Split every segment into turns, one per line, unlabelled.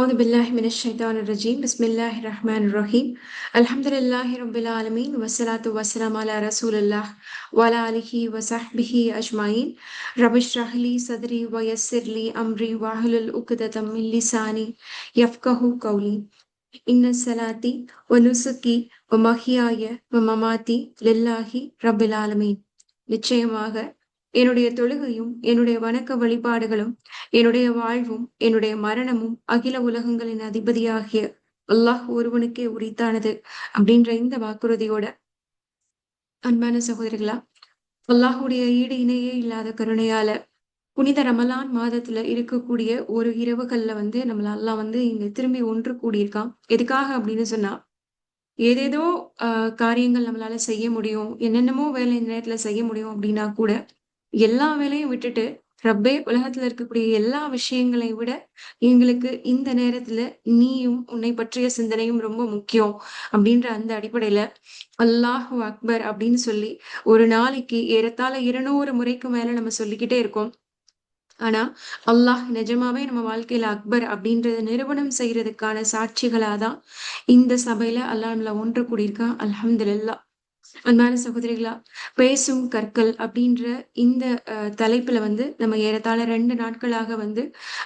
أعوذ بالله من الشيطان الرجيم بسم الله الرحمن الرحيم الحمد لله رب العالمين والصلاة والسلام على رسول الله وعلى آله وصحبه أجمعين رب اشرح لي صدري ويسر لي أمري واحلل عقدة من لساني يفقهوا قولي إن صلاتي ونسكي ومحياي ومماتي لله رب العالمين. நிச்சயமாக என்னுடைய தொழுகையும் என்னுடைய வணக்க வழிபாடுகளும் என்னுடைய வாழ்வும் என்னுடைய மரணமும் அகில உலகங்களின் அதிபதியாகிய அல்லாஹ் ஒருவனுக்கே உரித்தானது அப்படின்ற இந்த வாக்குறுதியோட அன்பான சகோதரிகளா, அல்லாஹுடைய ஈடு இணையே இல்லாத கருணையால புனித ரமலான் மாதத்துல இருக்கக்கூடிய ஒரு இரவுகள்ல நம்மள அல்லாஹ் இங்க திரும்பி ஒன்று கூடியிருக்கான். எதுக்காக அப்படின்னு சொன்னா, ஏதேதோ காரியங்கள் நம்மளால செய்ய முடியும், என்னென்னமோ வேலை இந்த நேரத்துல செய்ய முடியும் அப்படின்னா கூட எல்லா வேலையும் விட்டுட்டு ரப்பே உலகத்துல இருக்கக்கூடிய எல்லா விஷயங்களை விட எங்களுக்கு இந்த நேரத்துல நீயும் உன்னை பற்றிய சிந்தனையும் ரொம்ப முக்கியம் அப்படின்ற அந்த அடிப்படையில அல்லாஹு அக்பர் அப்படின்னு சொல்லி ஒரு நாளைக்கு ஏறத்தாழ 200 முறைக்கு மேல நம்ம சொல்லிக்கிட்டே இருக்கோம். ஆனா அல்லாஹ் நிஜமாவே நம்ம வாழ்க்கையில அக்பர் அப்படின்றத நிரூபணம் செய்யறதுக்கான சாட்சிகளாதான் இந்த சபையில அல்லாஹ் நம்மள ஒன்று கூடியிருக்கான். அல்ஹம்துலில்லாஹ். அன்பான சகோதரிகளா, பேசும் கற்கள் அப்படின்ற இந்த தலைப்புல நம்ம ஏறத்தாழ 2 நாட்களாக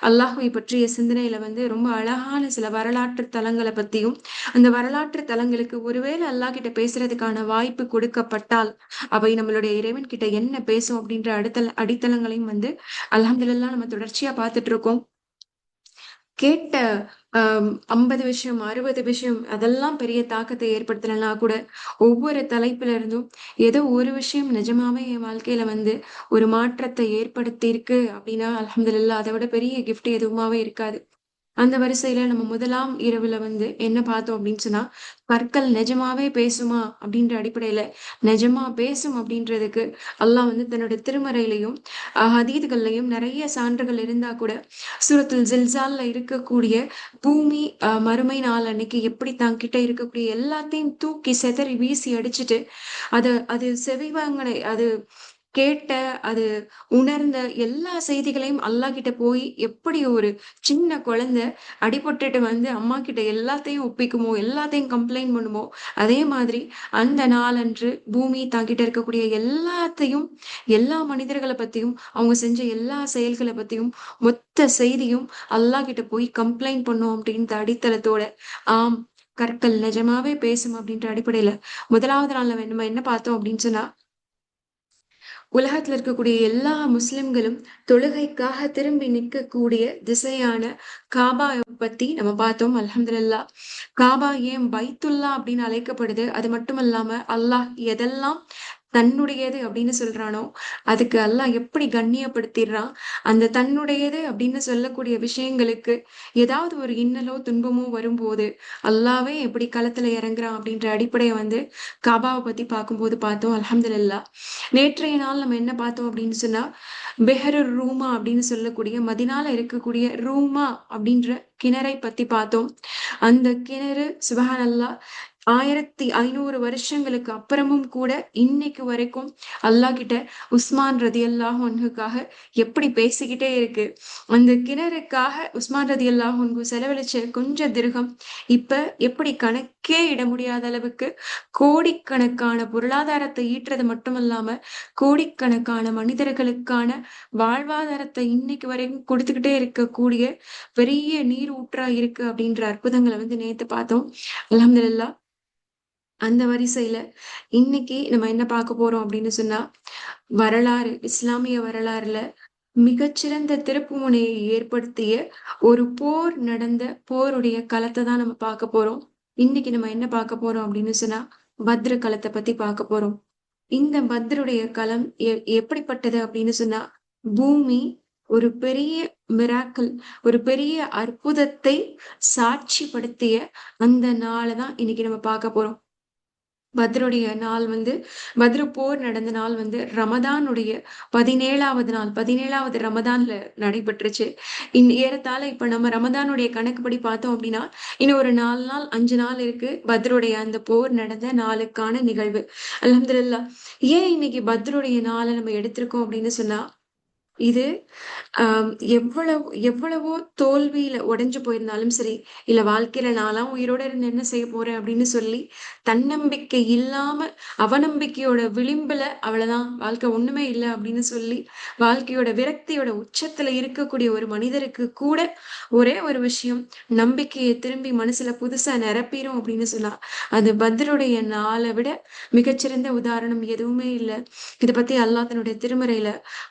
அல்லாஹ்வை பற்றிய சிந்தனையில ரொம்ப அழகான சில வரலாற்று தலங்களை பத்தியும், அந்த வரலாற்று தலங்களுக்கு ஒருவேளை அல்லாஹ் கிட்ட பேசுறதுக்கான வாய்ப்பு கொடுக்கப்பட்டால் அவை நம்மளுடைய இறைவன் கிட்ட என்ன பேசும் அப்படின்ற அடித்தளங்களையும் அல்ஹம்துலில்லாஹ் நம்ம தொடர்ச்சியா பார்த்துட்டு இருக்கோம். கேட்ட 50 விஷயம் 60 விஷயம் அதெல்லாம் பெரிய தாக்கத்தை ஏற்படுத்தலைன்னா கூட ஒவ்வொரு தலைப்புல இருந்தும் ஏதோ ஒரு விஷயம் நிஜமாவே என் வாழ்க்கையில ஒரு மாற்றத்தை ஏற்படுத்தி இருக்கு அப்படின்னா அல்ஹம்துலில்லாஹ், அதை விட பெரிய கிஃப்ட் எதுவுமாவே இருக்காது. அந்த வரிசையில நம்ம முதலாம் இரவுல என்ன பார்த்தோம் அப்படின்னு சொன்னா, கற்கள் நிஜமாவே பேசுமா அப்படின்ற அடிப்படையில நிஜமா பேசும் அப்படின்றதுக்கு அல்லாஹ் தன்னோட திருமறையிலையும் ஹதீதுகள்லையும் நிறைய சான்றுகள் இருந்தா கூட சூரத்துல் ஜில்சால்ல இருக்கக்கூடிய பூமி மறுமை நாள் அன்னைக்கு எப்படி கிட்ட இருக்கக்கூடிய எல்லாத்தையும் தூக்கி செதறி வீசி அடிச்சுட்டு அது செவிவாங்கனை அது கேட்ட அது உணர்ந்த எல்லா செய்திகளையும் அல்லாஹ் கிட்ட போய் எப்படி ஒரு சின்ன குழந்தை அடிபட்டுட்டு அம்மா கிட்ட எல்லாத்தையும் ஒப்பிக்குமோ, எல்லாத்தையும் கம்ப்ளைண்ட் பண்ணுமோ, அதே மாதிரி அந்த நாளன்று பூமி தாங்கிட்ட இருக்கக்கூடிய எல்லாத்தையும், எல்லா மனிதர்களை பத்தியும், அவங்க செஞ்ச எல்லா செயல்களை பத்தியும் மொத்த செய்தியும் அல்லாஹ் கிட்ட போய் கம்ப்ளைண்ட் பண்ணும் அப்படின்ற அடித்தளத்தோட ஆம், கற்கள் நிஜமாவே பேசும் அப்படின்ற அடிப்படையில முதலாவது நாள்ல நம்ம என்ன பார்த்தோம் அப்படின்னு சொன்னா, உலகத்துல இருக்கக்கூடிய எல்லா முஸ்லிம்களும் தொழுகைக்காக திரும்பி நிற்கக்கூடிய திசையான காபா பத்தி நம்ம பார்த்தோம். அல்ஹம்துலில்லாஹ். காபா ஏன் பைத்துல்லா அப்படின்னு அழைக்கப்படுது, அது மட்டும் இல்லாம அல்லாஹ் எதெல்லாம் தன்னுடையது அப்படின்னு சொல்றானோ அதுக்கு அல்லாஹ் எப்படி கண்ணியப்படுத்திடுறான். அந்த தன்னுடையது அப்படின்னு சொல்லக்கூடிய விஷயங்களுக்கு ஏதாவது ஒரு இன்னலோ துன்பமோ வரும்போது அல்லாவே எப்படி களத்துல இறங்குறான் அப்படின்ற அடிப்படையை காபாவை பத்தி பார்க்கும்போது பார்த்தோம். அல்ஹம்துலில்லாஹ். நேற்றைய நாள் நம்ம என்ன பார்த்தோம் அப்படின்னு சொன்னா, பெஹரு ரூமா அப்படின்னு சொல்லக்கூடிய மதினால இருக்கக்கூடிய ரூமா அப்படின்ற கிணறை பத்தி பார்த்தோம். அந்த கிணறு சுபஹானல்லாஹ் 1500 வருஷங்களுக்கு அப்புறமும் கூட இன்னைக்கு வரைக்கும் அல்லாஹ் கிட்ட உஸ்மான் ரதியல்லாஹு அன்ஹுக்காக எப்படி பேசிக்கிட்டே இருக்கு. அந்த கிணறுக்காக உஸ்மான் ரதியல்லாஹு அன்ஹு செலவழிச்ச கொஞ்சம் திர்ஹம் இப்ப எப்படி கணக்கே இட முடியாத அளவுக்கு கோடிக்கணக்கான பொருளாதாரத்தை ஈட்டுறது மட்டுமல்லாம கோடிக்கணக்கான மனிதர்களுக்கான வாழ்வாதாரத்தை இன்னைக்கு வரைக்கும் கொடுத்துக்கிட்டே இருக்கக்கூடிய பெரிய நீர் ஊற்றா இருக்கு அப்படின்ற அற்புதங்களை நேத்து பார்த்தோம். அல்ஹம்துலில்லாஹ். அந்த வரிசையில இன்னைக்கு நம்ம என்ன பார்க்க போறோம் அப்படின்னு சொன்னா, வரலாறு இஸ்லாமிய வரலாறுல மிகச்சிறந்த திருப்பு முனையை ஏற்படுத்திய ஒரு போர் நடந்த போருடைய களத்தை தான் நம்ம பார்க்க போறோம். இன்னைக்கு நம்ம என்ன பார்க்க போறோம் அப்படின்னு சொன்னா, பத்ரு களத்தை பத்தி பார்க்க போறோம். இந்த பத்ருடைய களம் எப்படிப்பட்டது அப்படின்னு சொன்னா, பூமி ஒரு பெரிய மிராக்கிள், ஒரு பெரிய அற்புதத்தை சாட்சிப்படுத்திய அந்த நாளை தான் இன்னைக்கு நம்ம பார்க்க போறோம். பத்ருடைய நாள் பத்ரு போர் நடந்த நாள் ரமதானுடைய 17வது நாள், 17வது ரமதான்ல நடைபெற்றுச்சு. ஏறத்தாழ இப்ப நம்ம ரமதானுடைய கணக்குப்படி பார்த்தோம் அப்படின்னா இன்னும் ஒரு 4 நாள் 5 நாள் இருக்கு பத்ருடைய அந்த போர் நடந்த நாளுக்கான நிகழ்வு. அல்ஹம்துலில்லாஹ். ஏன் இன்னைக்கு பத்ருடைய நாளை நம்ம எடுத்திருக்கோம் அப்படின்னு சொன்னா, இது எவ்வளவோ தோல்வியில உடைஞ்சு போயிருந்தாலும் சரி, இல்ல வாழ்க்கையில நான்லாம் உயிரோட இருந்து என்ன செய்ய போறேன் அப்படின்னு சொல்லி, தன்னம்பிக்கை இல்லாம அவநம்பிக்கையோட விளிம்புல அவ்வளவுதான் வாழ்க்கை ஒண்ணுமே இல்ல அப்படின்னு சொல்லி, வாழ்க்கையோட விரக்தியோட உச்சத்துல இருக்கக்கூடிய ஒரு மனிதருக்கு கூட ஒரே ஒரு விஷயம் நம்பிக்கைய திரும்பி மனசுல புதுசா நிரப்பிரும் அப்படின்னு சொல்லலாம். அது பத்ருடைய நாள விட மிகச்சிறந்த உதாரணம் எதுவுமே இல்ல. இத பத்தி அல்லாஹ் தன்னுடைய திருமறையில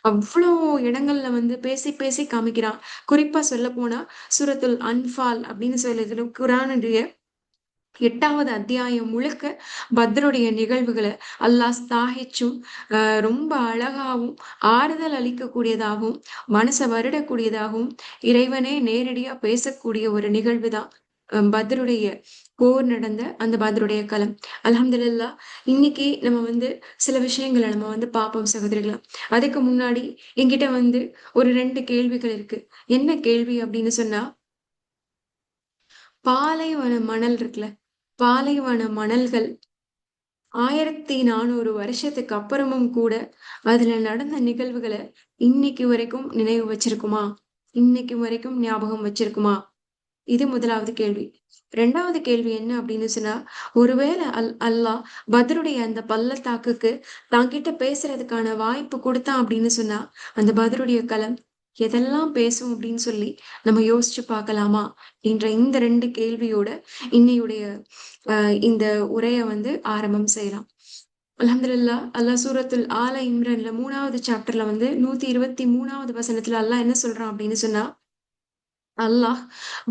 அவ்ளோ இடங்கள்ல வந்து பேசி பேசி காமிக்கிறான். குறிப்பா சொல்லப்போனா, சூரத்துல் அன்ஃபால் அப்படின்னு சொல்லுது குர்ஆனுடைய 8வது அத்தியாயம் முழுக்க பத்ருடைய நிகழ்வுகள அல்லாஹ் ஸ்தாகிச்சும், ரொம்ப அழகாவும், ஆறுதல் அளிக்கக்கூடியதாகவும், மனச வருடக்கூடியதாகவும், இறைவனே நேரடியா பேசக்கூடிய ஒரு நிகழ்வு தான் பத்ருடைய போர் நடந்த அந்த பத்ருடைய களம். அல்ஹம்துலில்லாஹ் இன்னைக்கு நம்ம வந்து சில விஷயங்கள நம்ம வந்து பார்ப்போம் சகோதரிகளா. அதுக்கு முன்னாடி என்கிட்ட வந்து ஒரு 2 கேள்விகள் இருக்கு. என்ன கேள்வி அப்படின்னு சொன்னா, பாலைவன மணல் இருக்குல்ல, பாலைவன மணல்கள் 1400 வருஷத்துக்கு அப்புறமும் கூட அதுல நடந்த நிகழ்வுகள இன்னைக்கு வரைக்கும் நினைவு வச்சிருக்குமா? இன்னைக்கு வரைக்கும் ஞாபகம் வச்சிருக்குமா? இது 1வது கேள்வி. 2வது கேள்வி என்ன அப்படின்னு சொன்னா, ஒருவேளை அல்லாஹ் பத்ருடைய அந்த பள்ளத்தாக்குக்கு தான்கிட்ட பேசுறதுக்கான வாய்ப்பு குடுத்தான் அப்படின்னு சொன்னா, அந்த பத்ருடைய களம் எதெல்லாம் பேசும் அப்படின்னு சொல்லி நம்ம யோசிச்சு பார்க்கலாமா? என்ற இந்த 2 கேள்வியோட இன்னையுடைய இந்த உரைய வந்து ஆரம்பம் செய்யலாம். அல்ஹம்துலில்லாஹ் அல்லாஹ் சூரத்துல் ஆல இம்ரான்ல 3வது சாப்டர்ல வந்து 123வது வசனத்துல அல்லாஹ் என்ன சொல்றான் அப்படின்னு சொன்னா, அல்லாஹ்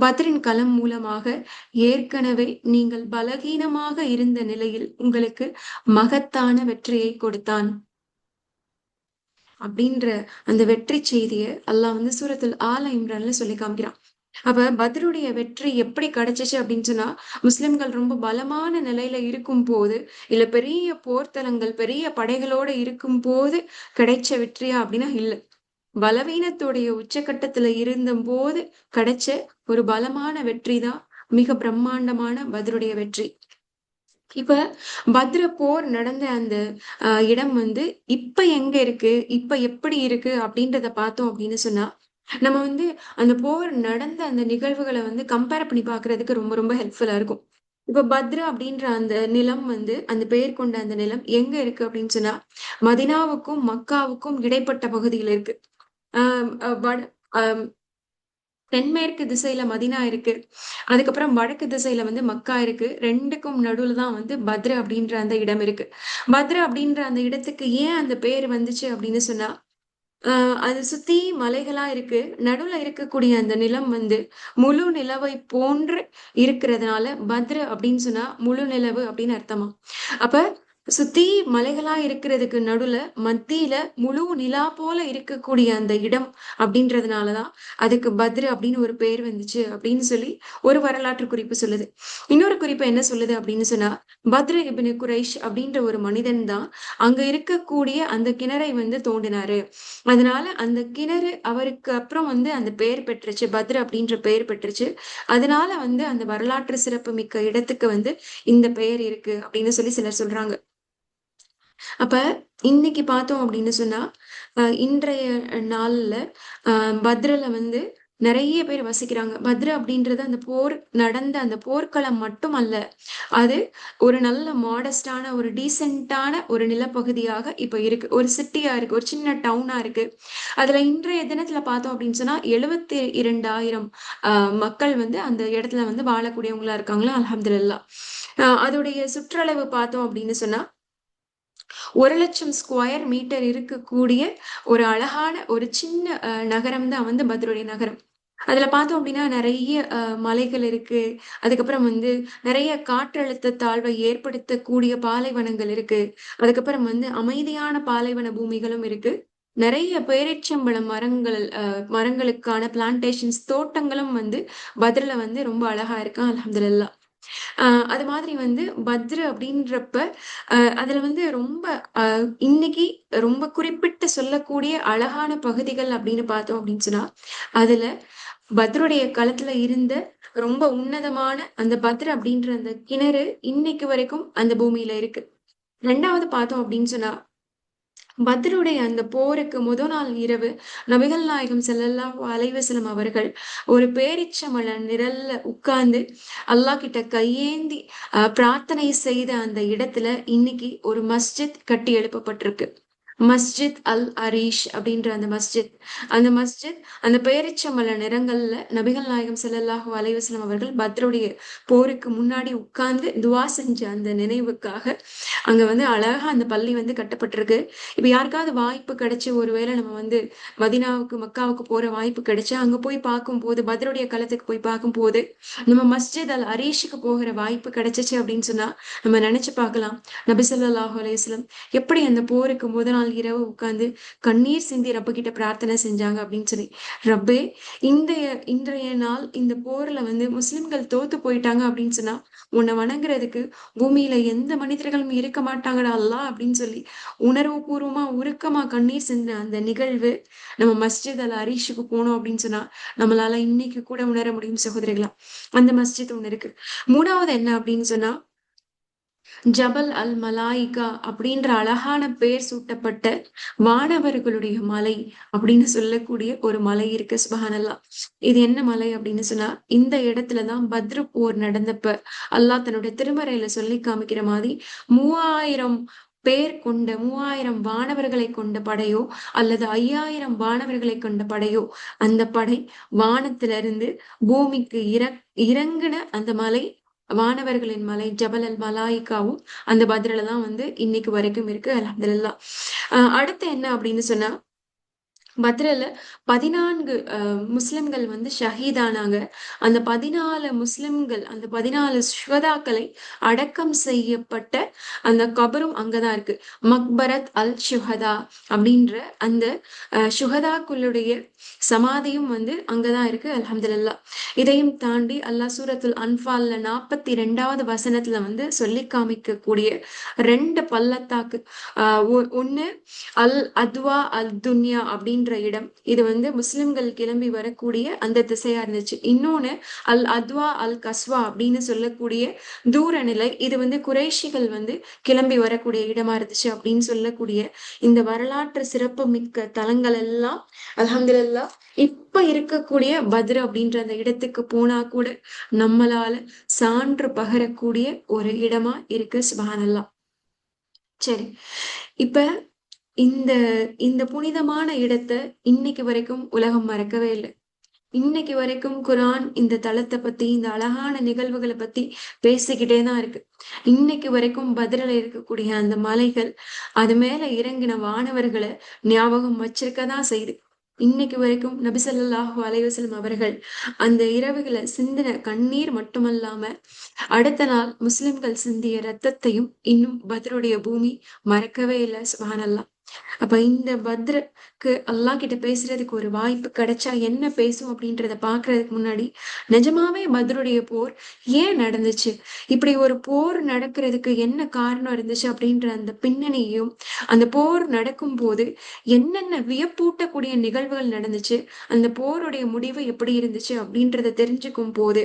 பத்ரின் களம் மூலமாக ஏற்கனவே நீங்கள் பலகீனமாக இருந்த நிலையில் உங்களுக்கு மகத்தான வெற்றியை கொடுத்தான் அப்படின்ற அந்த வெற்றி செய்தியை அல்லாஹ் வந்து சூரத்துல் ஆல இம்ரான்ல சொல்லி காமிக்கிறான். அப்ப பத்ருடைய வெற்றி எப்படி கிடைச்சிச்சு அப்படின்னு சொன்னா, முஸ்லிம்கள் ரொம்ப பலமான நிலையில இருக்கும் போது, இல்ல பெரிய போர்த்தலங்கள், பெரிய படைகளோட இருக்கும் போது கிடைச்ச வெற்றியா அப்படின்னா இல்ல. பலவீனத்துடைய உச்சகட்டத்துல இருந்தபோது கிடைச்ச ஒரு பலமான வெற்றி தான் மிக பிரம்மாண்டமான பத்ருடைய வெற்றி. இப்ப பத்ர போர் நடந்த அந்த இடம் வந்து இப்ப எங்க இருக்கு? இப்ப எப்படி இருக்கு? அப்படின்றத பார்த்தோம் அப்படின்னு சொன்னா, நம்ம வந்து அந்த போர் நடந்த அந்த நிகழ்வுகள வந்து கம்பேர் பண்ணி பார்க்கிறதுக்கு ரொம்ப ரொம்ப ஹெல்ப்ஃபுல்லா இருக்கும். இப்ப பத்ரா அப்படின்ற அந்த நிலம் வந்து அந்த பெயர் கொண்ட அந்த நிலம் எங்க இருக்கு அப்படின்னு சொன்னா, மதீனாவுக்கும், மக்காவுக்கும் இடைப்பட்ட பகுதியில இருக்கு. ஆஹ் அஹ் வட ஆஹ் தென்மேற்கு திசையில மதீனா இருக்கு. அதுக்கப்புறம் வடக்கு திசையில வந்து மக்கா இருக்கு. 2க்கும் நடுவுல தான் வந்து பத்ர் அப்படின்ற அந்த இடம் இருக்கு. பத்ர் அப்படின்ற அந்த இடத்துக்கு ஏன் அந்த பேர் வந்துச்சு அப்படின்னு சொன்னா, அது சுத்தி மலைகளா இருக்கு. நடுவுல இருக்கக்கூடிய அந்த நிலம் வந்து முழு நிலவை போன்று இருக்கிறதுனால பத்ர் அப்படின்னு சொன்னா முழு நிலவு அப்படின்னு அர்த்தமா. அப்ப சுத்தி மலைகளா இருக்கிறதுக்கு நடுவுல மத்தியில முழு நிலா போல இருக்கக்கூடிய அந்த இடம் அப்படின்றதுனாலதான் அதுக்கு பத்ரு அப்படின்னு ஒரு பேர் வந்துச்சு அப்படின்னு சொல்லி ஒரு வரலாற்று குறிப்பு சொல்லுது. இன்னொரு குறிப்பு என்ன சொல்லுது அப்படின்னு சொன்னா, பத்ரு இப்னு குரைஷ் அப்படின்ற ஒரு மனிதன் தான் அங்க இருக்கக்கூடிய அந்த கிணறை வந்து தோண்டினாரு. அதனால அந்த கிணறு அவருக்கு அப்புறம் வந்து அந்த பெயர் பெற்றுச்சு. பத்ரு அப்படின்ற பெயர் பெற்றுச்சு. அதனால வந்து அந்த வரலாற்று சிறப்பு மிக்க இடத்துக்கு வந்து இந்த பெயர் இருக்கு அப்படின்னு சொல்லி சிலர் சொல்றாங்க. அப்ப இன்னைக்கு பார்த்தோம் அப்படின்னு சொன்னா, இன்றைய நாள்ல அ பத்ருல வந்து நெறைய பேர் வசிக்கிறாங்க. பத்ரு அப்படின்றது அந்த போர் நடந்த அந்த போர்க்களம் மட்டும் அல்ல. அது ஒரு நல்ல மாடஸ்டான, ஒரு டீசென்ட்டான ஒரு நிலப்பகுதியாக இப்ப இருக்கு. ஒரு சிட்டியா இருக்கு. ஒரு சின்ன டவுனா இருக்கு. அதுல இன்றைய தினத்துல பார்த்தோம் அப்படின்னு சொன்னா, 72,000 அ மக்கள் வந்து அந்த இடத்துல வந்து வாழக்கூடியவங்களா இருக்காங்களா, அல்ஹம்துலில்லாஹ். அதோடைய சுற்றளவு பார்த்தோம் அப்படின்னு சொன்னா 1,00,000 ஸ்கொயர் மீட்டர் இருக்கக்கூடிய ஒரு அழகான ஒரு சின்ன நகரம் தான் வந்து பத்ருடைய நகரம். அதுல பார்த்தோம் அப்படின்னா நெறைய மலைகள் இருக்கு. அதுக்கப்புறம் வந்து நெறைய காற்றழுத்த தாழ்வை ஏற்படுத்தக்கூடிய பாலைவனங்கள் இருக்கு. அதுக்கப்புறம் வந்து அமைதியான பாலைவன பூமிகளும் இருக்கு. நெறைய பேரீச்சம்பழம் மரங்கள் மரங்களுக்கான பிளான்டேஷன்ஸ் தோட்டங்களும் வந்து பத்ருல வந்து ரொம்ப அழகா இருக்கு. அல்ஹம்துலில்லாஹ். அ அது மாதிரி வந்து பத்ரு அப்படின்றப்ப, அதுல வந்து ரொம்ப இன்னைக்கு ரொம்ப குறிப்பிட்டு சொல்லக்கூடிய அழகான பகுதிகள் அப்படின்னு பார்த்தோம் அப்படின்னு சொன்னா, அதுல பத்ருடைய களத்துல இருந்த ரொம்ப உன்னதமான அந்த பத்ர் அப்படின்ற அந்த கிணறு இன்னைக்கு வரைக்கும் அந்த பூமியில இருக்கு. 2வது பார்த்தோம் அப்படின்னு சொன்னா, பத்ருடைய அந்த போருக்கு முதல் நாள் இரவு நபிகள் நாயகம் ஸல்லல்லாஹு அலைஹி வஸல்லம் அவர்கள் ஒரு பேரீச்சம்பழ நிழல்ல உட்கார்ந்து அல்லாஹ் கிட்ட கையேந்தி பிரார்த்தனை செய்த அந்த இடத்துல இன்னைக்கு ஒரு மஸ்ஜித் கட்டி எழுப்பப்பட்டிருக்கு. மஸ்ஜித் அல் அரீஷ் அப்படின்ற அந்த மஸ்ஜித் அந்த பேரீச்சம்பழ நிறங்கள்ல நபிகள் நாயகம் ஸல்லல்லாஹு அலைஹி வஸல்லம் அவர்கள் பத்ருடைய போருக்கு முன்னாடி உட்கார்ந்து துவா செஞ்ச அந்த நினைவுக்காக அங்க வந்து அழகா அந்த பள்ளி வந்து கட்டப்பட்டிருக்கு. இப்ப யாருக்காவது வாய்ப்பு கிடைச்சு ஒருவேளை நம்ம வந்து மதீனாவுக்கு மக்காவுக்கு போற வாய்ப்பு கிடைச்சா அங்க போய் பார்க்கும்போது பத்ருடைய களத்துக்கு போய் பார்க்கும்போது நம்ம மஸ்ஜித் அல் அரீஷுக்கு போகிற வாய்ப்பு கிடைச்சிச்சு அப்படின்னு சொன்னா நம்ம நினைச்சு பார்க்கலாம், நபி ஸல்லல்லாஹு அலைஹி வஸல்லம் எப்படி அந்த போருக்கு முதல் நாள் இரவு உட்கார்ந்து கண்ணீர் சிந்தி ரப்ப கிட்ட பிரார்த்தனை செஞ்சாங்க அப்படின்னு சொல்லி. ரப்பே, இன்றைய இன்றைய நாள் இந்த போர்ல வந்து முஸ்லிம்கள் தோத்து போயிட்டாங்க அப்படின்னு சொன்னா உன்னை வணங்குறதுக்கு பூமியில எந்த மனிதர்களும் இருக்க மாட்டாங்கடா அல்லாஹ் அப்படின்னு சொல்லி உணர்வு பூர்வமா உருக்கமா கண்ணீர் சிந்தின அந்த நிகழ்வு நம்ம மஸ்ஜித் அல் அரீஷுக்கு போனோம் அப்படின்னு சொன்னா நம்மளால இன்னைக்கு கூட உணர முடியும் சகோதரிகளா. அந்த மஸ்ஜித் ஒண்ணு இருக்கு. மூணாவது என்ன அப்படின்னு சொன்னா ஜபல் அல் மலாயிகா அப்படின்ற அழகான பெயர் சூட்டப்பட்ட வானவர்களுடைய மலை அப்படின்னு சொல்லக்கூடிய ஒரு மலை இருக்கு. சுபஹானல்லா. இது என்ன மலை அப்படின்னு சொன்னா இந்த இடத்துலதான் பத்ரு போர் நடந்தப்ப அல்லாஹ் தன்னுடைய திருமறையில சொல்லி காமிக்கிற மாதிரி 3000 பேர் கொண்ட 3000 வானவர்களை கொண்ட படையோ அல்லது 5000 வானவர்களை கொண்ட படையோ அந்த படை வானத்திலிருந்து பூமிக்கு இறங்குன அந்த மலை வானவர்களின் மலை ஜபல் அல் மலாயிகாவும் அந்த பத்ரில தான் வந்து இன்னைக்கு வரைக்கும் இருக்கு. அல்ஹம்துலில்லாஹ். அடுத்து என்ன அப்படின்னு சொன்னா பத்ரல 14 முஸ்லிம்கள் வந்து ஷஹீதானாங்க. அந்த 14 முஸ்லிம்கள் அந்த 14 சுஹதாக்களை அடக்கம் செய்யப்பட்ட அந்த கபரும் அங்கதான் இருக்கு. மக்பரத் அல் ஷுஹதா அப்படின்ற அந்த சுஹதாக்களுடைய சமாதியும் வந்து அங்கதான் இருக்கு. அல்ஹம்துலில்லாஹ். இதையும் தாண்டி அல்லாஹ் சூரத்துல் அன்ஃபால்ல 42வது வசனத்துல வந்து சொல்லி காமிக்கக்கூடிய 2 பள்ளத்தாக்கு. ஒண்ணு அல் அத்வா அல் துன்யா அப்படின்ற இடம். இது வந்து முஸ்லிம்கள் கிளம்பி வரக்கூடிய அந்த திசையா இருந்துச்சு. இன்னொன்னு அல் அத்வா அல் கஸ்வா அப்படின்னு சொல்லக்கூடிய தூர நிலை. இது வந்து குறைஷிகள் வந்து கிளம்பி வரக்கூடிய இடமா இருந்துச்சு அப்படின்னு சொல்லக்கூடிய இந்த வரலாற்று சிறப்பு மிக்க தலங்கள் எல்லாம் அல்ஹம்துலில்லாஹ் இப்ப இருக்கக்கூடிய பத்ர் அப்படின்ற அந்த இடத்துக்கு போனா கூட நம்மளால சான்று பகரக்கூடிய ஒரு இடமா இருக்கு. சுப்ஹானல்லாஹ். சரி, இப்ப இந்த இந்த புனிதமான இடத்தை இன்னைக்கு வரைக்கும் உலகம் மறக்கவே இல்லை. இன்னைக்கு வரைக்கும் குரான் இந்த தலத்தை பத்தி இந்த அழகான நிகழ்வுகளை பத்தி பேசிக்கிட்டே தான் இருக்கு. இன்னைக்கு வரைக்கும் பத்ரில இருக்கக்கூடிய அந்த மலைகள் அது மேல இறங்கின வானவர்களை ஞாபகம் வச்சிருக்கதான் செய்யுது. இன்னைக்கு வரைக்கும் நபி ஸல்லல்லாஹு அலைஹி வஸல்லம் அவர்கள் அந்த இரவுகளை சிந்தின கண்ணீர் மட்டுமல்லாம அடுத்த நாள் முஸ்லிம்கள் சிந்திய ரத்தத்தையும் இன்னும் பத்ருடைய பூமி மறக்கவே இல்லை. சுப்ஹானல்லாஹ். அப்ப இந்த பத்ருக்கு அல்லாஹ் கிட்ட பேசுறதுக்கு ஒரு வாய்ப்பு கிடைச்சா என்ன பேசும் அப்படின்றத பாக்குறதுக்கு முன்னாடி நிஜமாவே பத்ருடைய போர் ஏன் நடந்துச்சு, இப்படி ஒரு போர் நடக்கிறதுக்கு என்ன காரணம் இருந்துச்சு அப்படின்ற அந்த பின்னணியையும் அந்த போர் நடக்கும் போது என்னென்ன வியப்பூட்டக்கூடிய நிகழ்வுகள் நடந்துச்சு, அந்த போருடைய முடிவு எப்படி இருந்துச்சு அப்படின்றத தெரிஞ்சுக்கும் போது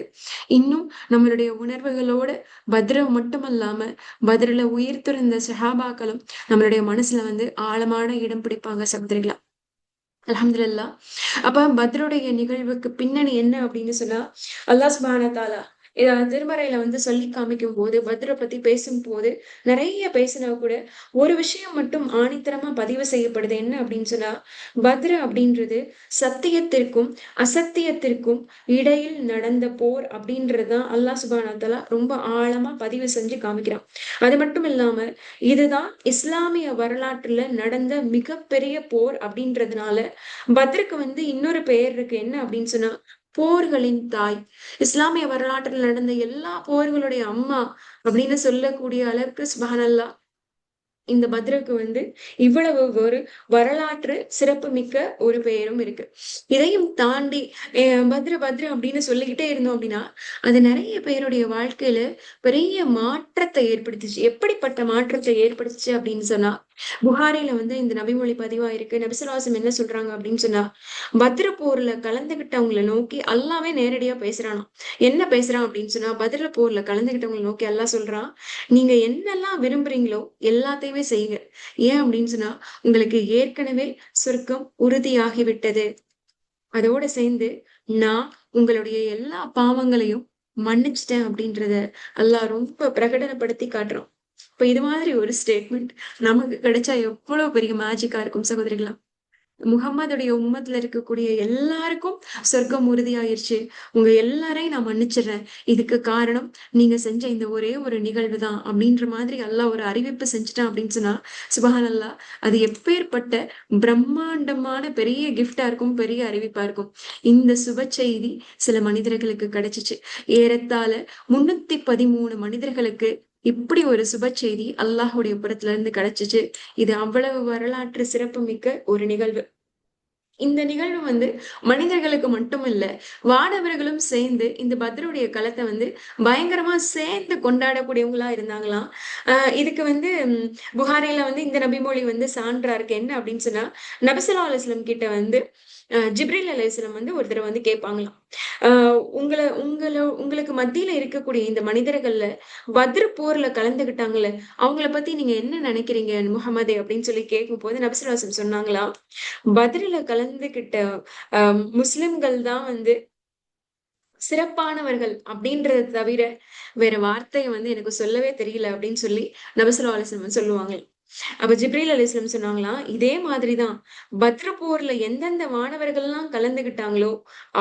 இன்னும் நம்மளுடைய உணர்வுகளோட பத்ர மட்டுமல்லாம பத்ரில உயிர் துறந்த சஹாபாக்களும் நம்மளுடைய மனசுல வந்து ஆழமான இடம் பிடிப்பாங்க சகோதரிகளா. அல்ஹம்துலில்லாஹ். அப்ப பத்ருடைய நிகழ்வுக்கு பின்னணி என்ன அப்படின்னு சொன்னா அல்லாஹ் சுப்ஹானஹு வ தஆலா திருமறையில வந்து சொல்லி காமிக்கும் போது பத்ர பத்தி பேசும்போது நிறைய பேசினா கூட ஒரு விஷயம் மட்டும் ஆணித்தரமா பதிவு செய்யப்படுது. என்ன அப்படின்னு சொன்னா பத்ர அப்படின்றது சத்தியத்திற்கும் அசத்தியத்திற்கும் இடையில் நடந்த போர் அப்படின்றதுதான் அல்லாஹ் சுப்ஹானஹு வ தஆலா ரொம்ப ஆழமா பதிவு செஞ்சு காமிக்கிறான். அது மட்டும் இல்லாம இதுதான் இஸ்லாமிய வரலாற்றுல நடந்த மிகப்பெரிய போர் அப்படின்றதுனால பத்ருக்கு வந்து இன்னொரு பெயர் இருக்கு. என்ன அப்படின்னு சொன்னா போர்களின் தாய். இஸ்லாமிய வரலாற்றில் நடந்த எல்லா போர்களுடைய அம்மா அப்படின்னு சொல்லக்கூடிய அளவுக்கு சுப்ஹானல்லாஹ் இந்த பத்ருக்கு வந்து இவ்வளவு ஒரு வரலாற்று சிறப்பு மிக்க ஒரு பெயரும் இருக்கு. இதையும் தாண்டி பத்ரு பத்ரு அப்படின்னு சொல்லிக்கிட்டே இருந்தோம் அப்படின்னா அது நிறைய பேருடைய வாழ்க்கையில பெரிய மாற்றத்தை ஏற்படுத்துச்சு. எப்படிப்பட்ட மாற்றத்தை ஏற்படுத்துச்சு அப்படின்னு சொன்னா புகாரில வந்து இந்த நபிமொழி பதிவா இருக்கு. நபிசுல்லாசம் என்ன சொல்றாங்க அப்படின்னு சொன்னா, பத்ர போர்ல கலந்துகிட்டவங்கள நோக்கி அல்லாவே நேரடியா பேசுறானாம். என்ன பேசுறான் அப்படின்னு சொன்னா, பத்ர போர்ல கலந்துகிட்டவங்கள நோக்கி அல்லாஹ் சொல்றான், நீங்க என்னெல்லாம் விரும்புறீங்களோ எல்லாத்தையுமே செய்யுங்க. ஏன் அப்படின்னு சொன்னா, உங்களுக்கு ஏற்கனவே சொர்க்கம் உறுதியாகிவிட்டது. அதோட சேர்ந்து நான் உங்களுடைய எல்லா பாவங்களையும் மன்னிச்சிட்டேன் அப்படின்றத அல்லாஹ் ரொம்ப பிரகடனப்படுத்தி காட்டுறான். இப்ப இது மாதிரி ஒரு ஸ்டேட்மெண்ட் நமக்கு கிடைச்சா எவ்வளவு பெரிய மேஜிக்கா இருக்கும் சகோதரிகளா. முகம்மதுடைய உம்மத்துல இருக்கக்கூடிய எல்லாருக்கும் சொர்க்கம் உறுதியாயிருச்சு. உங்க எல்லாரையும் நான் மன்னிச்சிடுறேன். இதுக்கு காரணம் நீங்க செஞ்ச இந்த ஒரே ஒரு நிகழ்வு தான் அப்படின்ற மாதிரி அல்லாஹ் ஒரு அறிவிப்பு செஞ்சுட்டான் அப்படின்னு சொன்னா, சுபஹான் அல்லாஹ், அது எப்பேற்பட்ட பிரம்மாண்டமான பெரிய கிஃப்டா இருக்கும், பெரிய அறிவிப்பா இருக்கும். இந்த சுப செய்தி சில மனிதர்களுக்கு கிடைச்சிச்சு. ஏறத்தாழ 313 மனிதர்களுக்கு இப்படி ஒரு சுப செய்தி அல்லாஹுடைய புறத்துல இருந்து கிடைச்சிச்சு. இது அவ்வளவு வரலாற்று சிறப்பு மிக்க ஒரு நிகழ்வு. இந்த நிகழ்வு வந்து மனிதர்களுக்கு மட்டும் இல்ல, வானவர்களும் சேர்ந்து இந்த பத்ருடைய களத்தை வந்து பயங்கரமா சேர்ந்து கொண்டாடக்கூடியவங்களா இருந்தாங்களாம். இதுக்கு வந்து புகாரில வந்து இந்த நபிமொழி வந்து சான்றா இருக்கு. என்ன அப்படின்னு சொன்னா, நபி ஸல்லல்லாஹு அலைஹி வஸல்லம் கிட்ட வந்து ஜிப்ரீல் அலைஹிஸ்ஸலாம் வந்து ஒரு தடவ வந்து கேட்பாங்களாம். உங்களுக்கு மத்தியில இருக்கக்கூடிய இந்த மனிதர்கள்ல பத்ர் போர்ல கலந்துகிட்டாங்கல்ல, அவங்கள பத்தி நீங்க என்ன நினைக்கிறீங்க முஹம்மதே அப்படின்னு சொல்லி கேட்கும்போது நபி ஸல்லல்லாஹு அலைஹி வஸல்லம் சொன்னாங்களாம், பத்ர்ல கலந்துகிட்ட முஸ்லிம்கள் தான் வந்து சிறப்பானவர்கள் அப்படின்றத தவிர வேற வார்த்தைய வந்து எனக்கு சொல்லவே தெரியல அப்படின்னு சொல்லி நபி ஸல்லல்லாஹு அலைஹி வஸல்லம் சொல்லுவாங்க. அப்ப ஜிப்ரீல் அலைஹிஸ்ஸலாம் சொன்னாங்களாம், இதே மாதிரிதான் பத்ர் போர்ல எந்தெந்த வானவர்கள்லாம் கலந்துகிட்டாங்களோ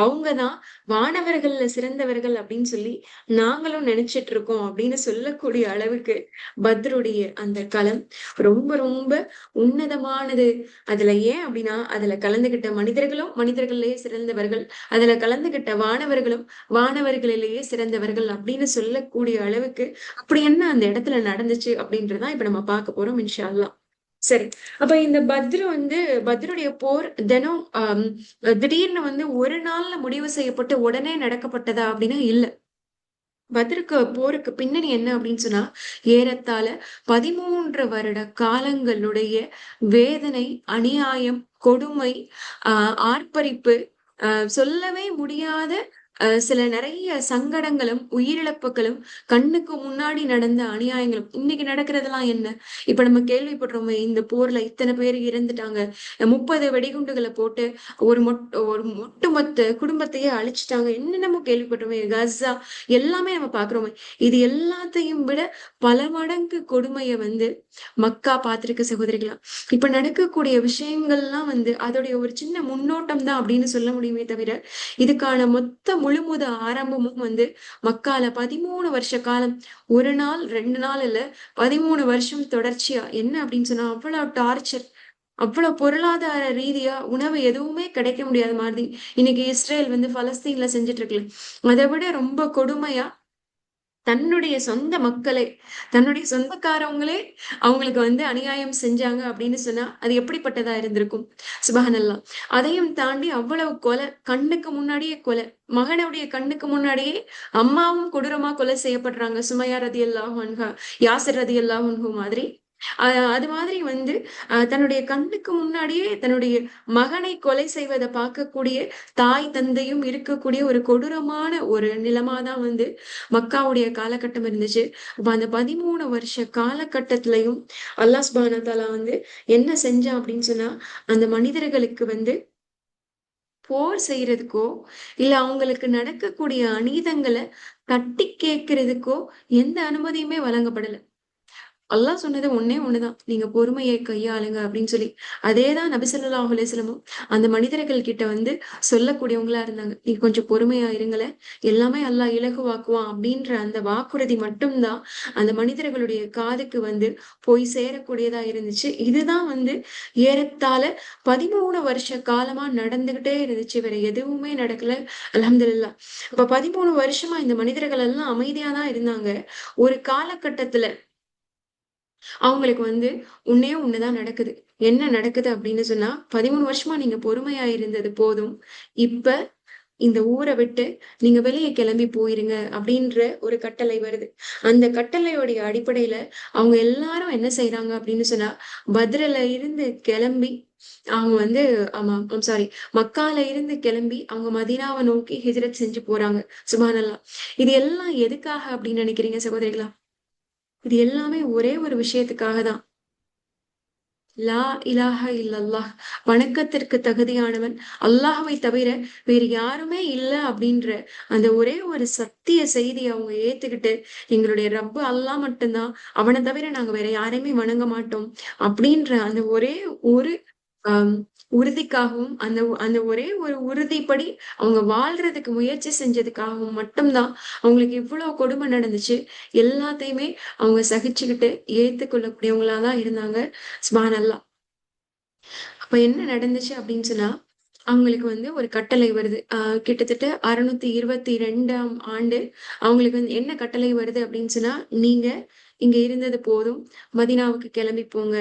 அவங்கதான் வானவர்கள்ல சிறந்தவர்கள் அப்படின்னு சொல்லி நாங்களும் நினைச்சிட்டு இருக்கோம் அப்படின்னு சொல்லக்கூடிய அளவுக்கு பத்ருடைய அந்த களம் ரொம்ப ரொம்ப உன்னதமானது. அதுல ஏன் அப்படின்னா அதுல கலந்துகிட்ட மனிதர்களும் மனிதர்களிலேயே சிறந்தவர்கள், அதுல கலந்துகிட்ட வானவர்களும் வானவர்களிலேயே சிறந்தவர்கள் அப்படின்னு சொல்லக்கூடிய அளவுக்கு அப்படி என்ன அந்த இடத்துல நடந்துச்சு அப்படின்றதான் இப்ப நம்ம பார்க்க போறோம் இன்ஷா அல்லாஹ். சரி. அப்ப இந்த பத்ருடைய போர் தினம் திடீர்னு வந்து ஒரு நாள்ல முடிவு செய்யப்பட்டு உடனே நடக்கப்பட்டதா அப்படின்னா இல்ல. பத்ருக்கு போருக்கு பின்னணி என்ன அப்படின்னு சொன்னா, ஏறத்தாழ 13 வருட காலங்களுடைய வேதனை, அநியாயம், கொடுமை, ஆர்ப்பரிப்பு, சொல்லவே முடியாத சில நிறைய சங்கடங்களும், உயிரிழப்புகளும், கண்ணுக்கு முன்னாடி நடந்த அநியாயங்களும். இன்னைக்கு நடக்கிறதெல்லாம் என்ன? இப்ப நம்ம கேள்விப்படுறோமே, இந்த போர்ல இத்தனை பேர் இறந்துட்டாங்க. 30 வெடிகுண்டுகளை போட்டு ஒரு ஒட்டுமொத்த குடும்பத்தையே அழிச்சிட்டாங்க. என்னென்னமோ கேள்விப்படுறோமே. கஸா எல்லாமே நம்ம பாக்குறோமே. இது எல்லாத்தையும் விட பல மடங்கு கொடுமைய வந்து மக்கா பார்த்திருக்கு சகோதரிகளா. இப்ப நடக்கக்கூடிய விஷயங்கள்லாம் வந்து அதோடைய ஒரு சின்ன முன்னோட்டம் தான் அப்படின்னு சொல்ல முடியுமே தவிர, இதுக்கான மொத்த முழுமுத ஆரம்பமும் வந்து மக்கால 13 வருஷ காலம், ஒரு நாள் 2 நாள் இல்ல, 13 வருஷம் தொடர்ச்சியா என்ன அப்படின்னு சொன்னா அவ்வளவு டார்ச்சர், அவ்வளவு பொருளாதார ரீதியா உணவு எதுவுமே கிடைக்க முடியாத மாதிரி இன்னைக்கு இஸ்ரேல் வந்து பலஸ்தீன்ல செஞ்சுட்டு இருக்குல்ல, அதை விட ரொம்ப கொடுமையா தன்னுடைய சொந்த மக்களே, தன்னுடைய சொந்தக்காரவங்களே அவங்களுக்கு வந்து அநியாயம் செஞ்சாங்க அப்படின்னு சொன்னா அது எப்படிப்பட்டதா இருந்திருக்கும். சுபஹானல்லாஹ். அதையும் தாண்டி அவ்வளவு கொலை, கண்ணுக்கு முன்னாடியே கொலை, மகனுடைய கண்ணுக்கு முன்னாடியே அம்மாவும் கொடூரமா கொலை செய்யப்படுறாங்க. சுமையா ரதியல்லாஹு அன்ஹா, யாசிர் ரதியல்லாஹு அன்ஹு மாதிரி. அது மாதிரி வந்து தன்னுடைய கண்ணுக்கு முன்னாடியே தன்னுடைய மகனை கொலை செய்வதை பார்க்கக்கூடிய தாய் தந்தையும் இருக்கக்கூடிய ஒரு கொடூரமான ஒரு நிலமாதான் வந்து மக்காவுடைய காலகட்டம் இருந்துச்சு. அப்ப அந்த 13 வருஷ காலகட்டத்திலையும் அல்லாஹ் சுப்ஹானஹு வ தஆலா வந்து என்ன செஞ்சான் அப்படின்னு சொன்னா, அந்த மனிதர்களுக்கு வந்து போர் செய்யறதுக்கோ, இல்ல அவங்களுக்கு நடக்கக்கூடிய அநீதங்களை தட்டி கேட்கறதுக்கோ எந்த அனுமதியுமே வழங்கப்படல. அல்லாஹ் சொன்னது ஒண்ணே ஒண்ணுதான். நீங்க பொறுமையை கையாளுங்க அப்படின்னு சொல்லி. அதேதான் நபி ஸல்லல்லாஹு அலைஹி வஸல்லமும் அந்த மனிதர்கள் கிட்ட வந்து சொல்லக்கூடியவங்களா இருந்தாங்க. நீங்க கொஞ்சம் பொறுமையா இருங்களேன். எல்லாமே அல்லாஹ் இலகுவாக்குவான் அப்படின்ற அந்த வாக்குறுதி மட்டும்தான் அந்த மனிதர்களுடைய காதுக்கு வந்து போய் சேரக்கூடியதா இருந்துச்சு. இதுதான் வந்து ஏறத்தாழ 13 வருஷ காலமா நடந்துகிட்டே இருந்துச்சு. வேற எதுவுமே நடக்கல. அல்ஹம்துலில்லாஹ். அப்ப 13 வருஷமா இந்த மனிதர்கள் எல்லாம் அமைதியா தான் இருந்தாங்க. ஒரு காலகட்டத்துல அவங்களுக்கு வந்து ஒண்ணே ஒண்ணுதான் நடக்குது. என்ன நடக்குது அப்படின்னு சொன்னா, 13 வருஷமா நீங்க பொறுமையா இருந்தது போதும். இப்ப இந்த ஊரை விட்டு நீங்க வெளியே கிளம்பி போயிருங்க அப்படின்ற ஒரு கட்டளை வருது. அந்த கட்டளையோடைய அடிப்படையில அவங்க எல்லாரும் என்ன செய்யறாங்க அப்படின்னு சொன்னா, பத்ரல இருந்து கிளம்பி அவங்க வந்து ஆமா சாரி, மக்கால இருந்து கிளம்பி அவங்க மதீனாவை நோக்கி ஹிஜ்ரத் செஞ்சு போறாங்க. சுப்ஹானல்லாஹ். இது எல்லாம் எதுக்காக அப்படின்னு நினைக்கிறீங்க சகோதரிகளா? இது எல்லாமே ஒரே ஒரு விஷயத்துக்காக தான். லா இலாஹ இல்லல்லாஹ், வணக்கத்திற்கு தகுதியானவன் அல்லாஹ்வை தவிர வேறு யாருமே இல்ல அப்படின்ற அந்த ஒரே ஒரு சத்திய செய்தியை அவங்க ஏத்துக்கிட்டு, எங்களுடைய ரப்பு அல்லாஹ் மட்டும்தான், அவனை தவிர நாங்க வேற யாரையுமே வணங்க மாட்டோம் அப்படின்ற அந்த ஒரே ஒரு ஆம் உறுதிக்காகவும், அந்த அந்த ஒரே ஒரு உறுதிப்படி அவங்க வாழ்றதுக்கு முயற்சி செஞ்சதுக்காகவும் மட்டும்தான் அவங்களுக்கு இவ்வளவு கொடுமை நடந்துச்சு. எல்லாத்தையுமே அவங்க சகிச்சுக்கிட்டு ஏத்துக்கொள்ளக்கூடியவங்களா தான் இருந்தாங்க. சுப்ஹானல்லாஹ். அப்ப என்ன நடந்துச்சு அப்படின்னு சொன்னா, அவங்களுக்கு வந்து ஒரு கட்டளை வருது. கிட்டத்தட்ட 622ஆம் ஆண்டு அவங்களுக்கு வந்து என்ன கட்டளை வருது அப்படின்னு சொன்னா, "நீங்க இங்க இருந்தது போதும். மதீனாவுக்கு கிளம்பி போங்க."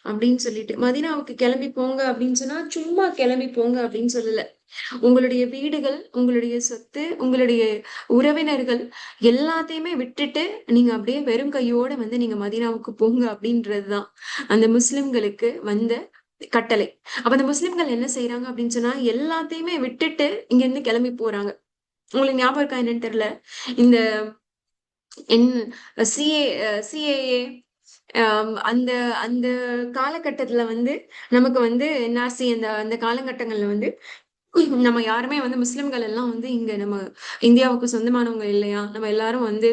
அப்படின்னு சொல்லிட்டு. மதீனாவுக்கு கிளம்பி போங்க அப்படின்னு சொன்னா, சும்மா கிளம்பி போங்க அப்படின்னு சொல்லல. உங்களுடைய வீடுகள், உங்களுடைய சொத்து, உங்களுடைய உறவினர்கள் எல்லாத்தையுமே விட்டுட்டு, நீங்க அப்படியே வெறும் கையோட வந்து நீங்க மதீனாவுக்கு போங்க அப்படின்றது தான் அந்த முஸ்லிம்களுக்கு வந்த கட்டளை. அப்ப அந்த முஸ்லிம்கள் என்ன செய்றாங்க அப்படின்னு சொன்னா, எல்லாத்தையுமே விட்டுட்டு இங்கிருந்து கிளம்பி போறாங்க. உங்களுக்கு ஞாபகம் இருக்கா என்னன்னு தெரியல. இந்த என் சிஏ சிஏஏ அந்த அந்த காலகட்டத்துல வந்து நமக்கு வந்து என்ஆர்சி அந்த அந்த காலகட்டங்கள்ல வந்து நம்ம யாருமே வந்து முஸ்லிம்கள் எல்லாம் வந்து இங்க நம்ம இந்தியாவுக்கு சொந்தமானவங்க இல்லையா? நம்ம எல்லாரும் வந்து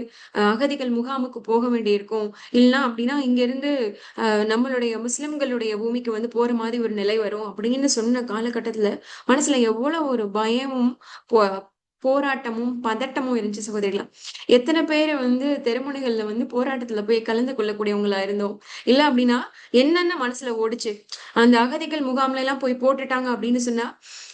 அகதிகள் முகாமுக்கு போக வேண்டியிருக்கும். இல்லன்னா அப்படின்னா இங்க இருந்து நம்மளுடைய முஸ்லிம்களுடைய பூமிக்கு வந்து போற மாதிரி ஒரு நிலை வரும் அப்படின்னு சொன்ன காலகட்டத்துல மனசுல எவ்வளவு ஒரு பயமும் போ- போராட்டமும் பதட்டமும் இருந்துச்சு சகோதரிகளா. எத்தனை பேர் வந்து தெருமுனைகள்ல வந்து போராட்டத்துல போய் கலந்து கொள்ளக்கூடியவங்களா இருந்தோம். இல்ல அப்படின்னா என்னென்ன மனசுல ஓடுச்சு, அந்த அகதிகள் முகாம்ல எல்லாம் போய் போட்டுட்டாங்க அப்படின்னு சொன்னா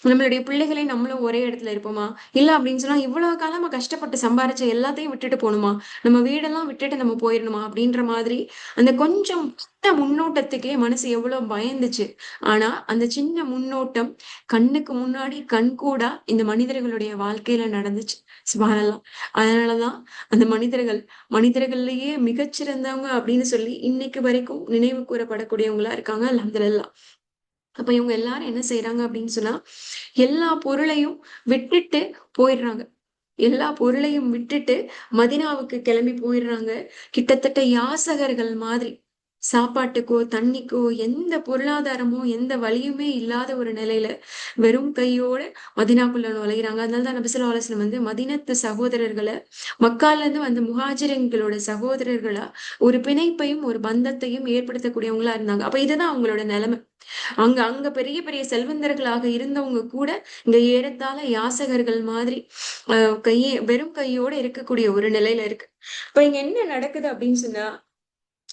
நம்மளுடைய பிள்ளைகளை நம்மளும் ஒரே இடத்துல இருப்போமா? இல்ல அப்படின்னு சொன்னா இவ்வளவு காலமா கஷ்டப்பட்டு சம்பாரிச்ச எல்லாத்தையும் விட்டுட்டு போணுமா? நம்ம வீடெல்லாம் விட்டுட்டு நம்ம போயிடணுமா? அப்படின்ற மாதிரி அந்த கொஞ்சம் சின்ன முன்னோட்டத்துக்கே மனசு எவ்வளவு பயந்துச்சு. ஆனா அந்த சின்ன முன்னோட்டம் கண்ணுக்கு முன்னாடி கண்கூடா இந்த மனிதர்களுடைய வாழ்க்கையில நடந்துச்சு. சுப்ஹானல்லாஹ். அதனாலதான் அந்த மனிதர்கள் மனிதர்கள்லயே மிகச்சிறந்தவங்க அப்படின்னு சொல்லி இன்னைக்கு வரைக்கும் நினைவு கூறப்படக்கூடியவங்களா இருக்காங்க. அல்ஹம்துலில்லாஹ். அப்ப இவங்க எல்லாரும் என்ன செய்யறாங்க அப்படின்னு சொன்னா, எல்லா பொருளையும் விட்டுட்டு போயிடுறாங்க. எல்லா பொருளையும் விட்டுட்டு மதீனாவுக்கு கிளம்பி போயிடுறாங்க. கிட்டத்தட்ட யாசகர்கள் மாதிரி. சாப்பாட்டுக்கோ, தண்ணிக்கோ எந்த பொருளாதாரமோ, எந்த வழியுமே இல்லாத ஒரு நிலையில வெறும் கையோட மதீனாக்குள்ள நுழையிறாங்க. அதனால தான் நபி ஸல்லல்லாஹு அலைஹி வஸல்லம் வந்து மதீனத்து சகோதரர்கள மக்கால இருந்து வந்த முஹாஜிரின்களோட சகோதரர்களா ஒரு பிணைப்பையும், ஒரு பந்தத்தையும் ஏற்படுத்தக்கூடியவங்களா இருந்தாங்க. அப்ப இதுதான் அவங்களோட நிலைமை. அங்க அங்க பெரிய பெரிய செல்வந்தர்களாக இருந்தவங்க கூட இங்க ஏறத்தாழ யாசகர்கள் மாதிரி வெறும் கையோட இருக்கக்கூடிய ஒரு நிலையில இருக்கு. இப்ப இங்க என்ன நடக்குது அப்படின்னு சொன்னா,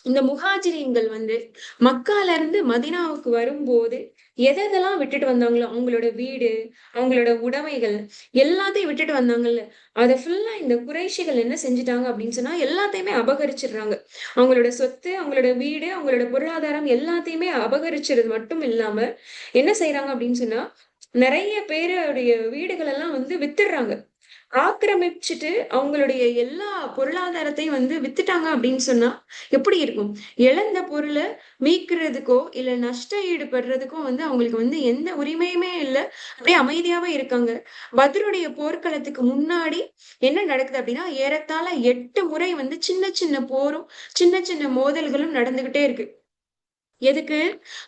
இந்த முஹாஜிரீன்கள் வந்து மக்கால இருந்து மதீனாவுக்கு வரும்போது எதெல்லாம் விட்டுட்டு வந்தாங்களோ அவங்களோட வீடு, அவங்களோட உடைமைகள் எல்லாத்தையும் விட்டுட்டு வந்தாங்கல்ல, அத ஃபுல்லா இந்த குறைஷிகள் என்ன செஞ்சுட்டாங்க அப்படின்னு சொன்னா எல்லாத்தையுமே அபகரிச்சிடுறாங்க. அவங்களோட சொத்து, அவங்களோட வீடு, அவங்களோட பொருளாதாரம் எல்லாத்தையுமே அபகரிச்சது மட்டும் இல்லாம என்ன செய்றாங்க அப்படின்னு சொன்னா, நெறைய பேருடைய வீடுகள் எல்லாம் வந்து வித்துடுறாங்க. ஆக்கிரமிச்சுட்டு அவங்களுடைய எல்லா பொருளாதாரத்தையும் வந்து வித்துட்டாங்க அப்படின்னு சொன்னா எப்படி இருக்கும்? இழந்த பொருள மீட்கிறதுக்கோ, இல்ல நஷ்ட ஈடு பெறுறதுக்கோ வந்து அவங்களுக்கு வந்து எந்த உரிமையுமே இல்ல. அப்படியே அமைதியாவே இருக்காங்க. பத்ருடைய போர்க்களத்துக்கு முன்னாடி என்ன நடக்குது அப்படின்னா, ஏறத்தாழ 8 முறை வந்து சின்ன சின்ன போரும், சின்ன சின்ன மோதல்களும் நடந்துகிட்டே இருக்கு. எதுக்கு?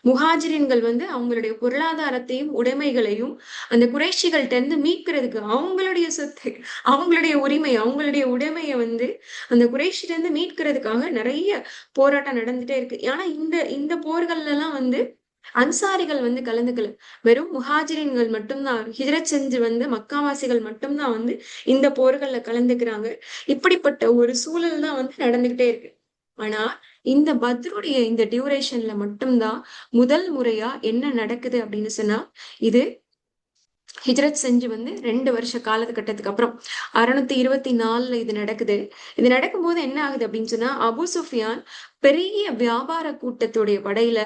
முஹாஜிரின்கள் வந்து அவங்களுடைய பொருளாதாரத்தையும், உடைமைகளையும் அந்த குறைஷிகள்ட்ட இருந்து மீட்கிறதுக்கு. அவங்களுடைய சொத்து, அவங்களுடைய உரிமை, அவங்களுடைய உடைமைய வந்து அந்த குறைஷிட்ட இருந்து மீட்கிறதுக்காக நெறைய போராட்டம் நடந்துட்டே இருக்கு. ஆனா இந்த இந்த போர்கள்லலாம் வந்து அன்சாரிகள் வந்து கலந்துக்கல. வெறும் முஹாஜிரின்கள் மட்டும் தான் ஹிஜ்ரத் செஞ்சு வந்து மக்காவாசிகள் மட்டும் தான் வந்து இந்த போர்கள்ல கலந்துக்கிறாங்க. இப்படிப்பட்ட ஒரு சூழல் தான் வந்து நடந்துகிட்டே இருக்கு. ஆனா, இந்த பத்ருடைய இந்த டியூரேஷன்ல மட்டும் தான் முதல் முறையா என்ன நடக்குது அப்படின்னு சொன்னா, இது ஹிஜ்ரத் செஞ்சு வந்து 2 வருஷ காலகட்டத்துக்கு அப்புறம் 624 இது நடக்குது. இது நடக்கும்போது என்ன ஆகுது அப்படின்னு சொன்னா, அபு சுஃபியான் பெரிய வியாபார கூட்டத்துடைய படையில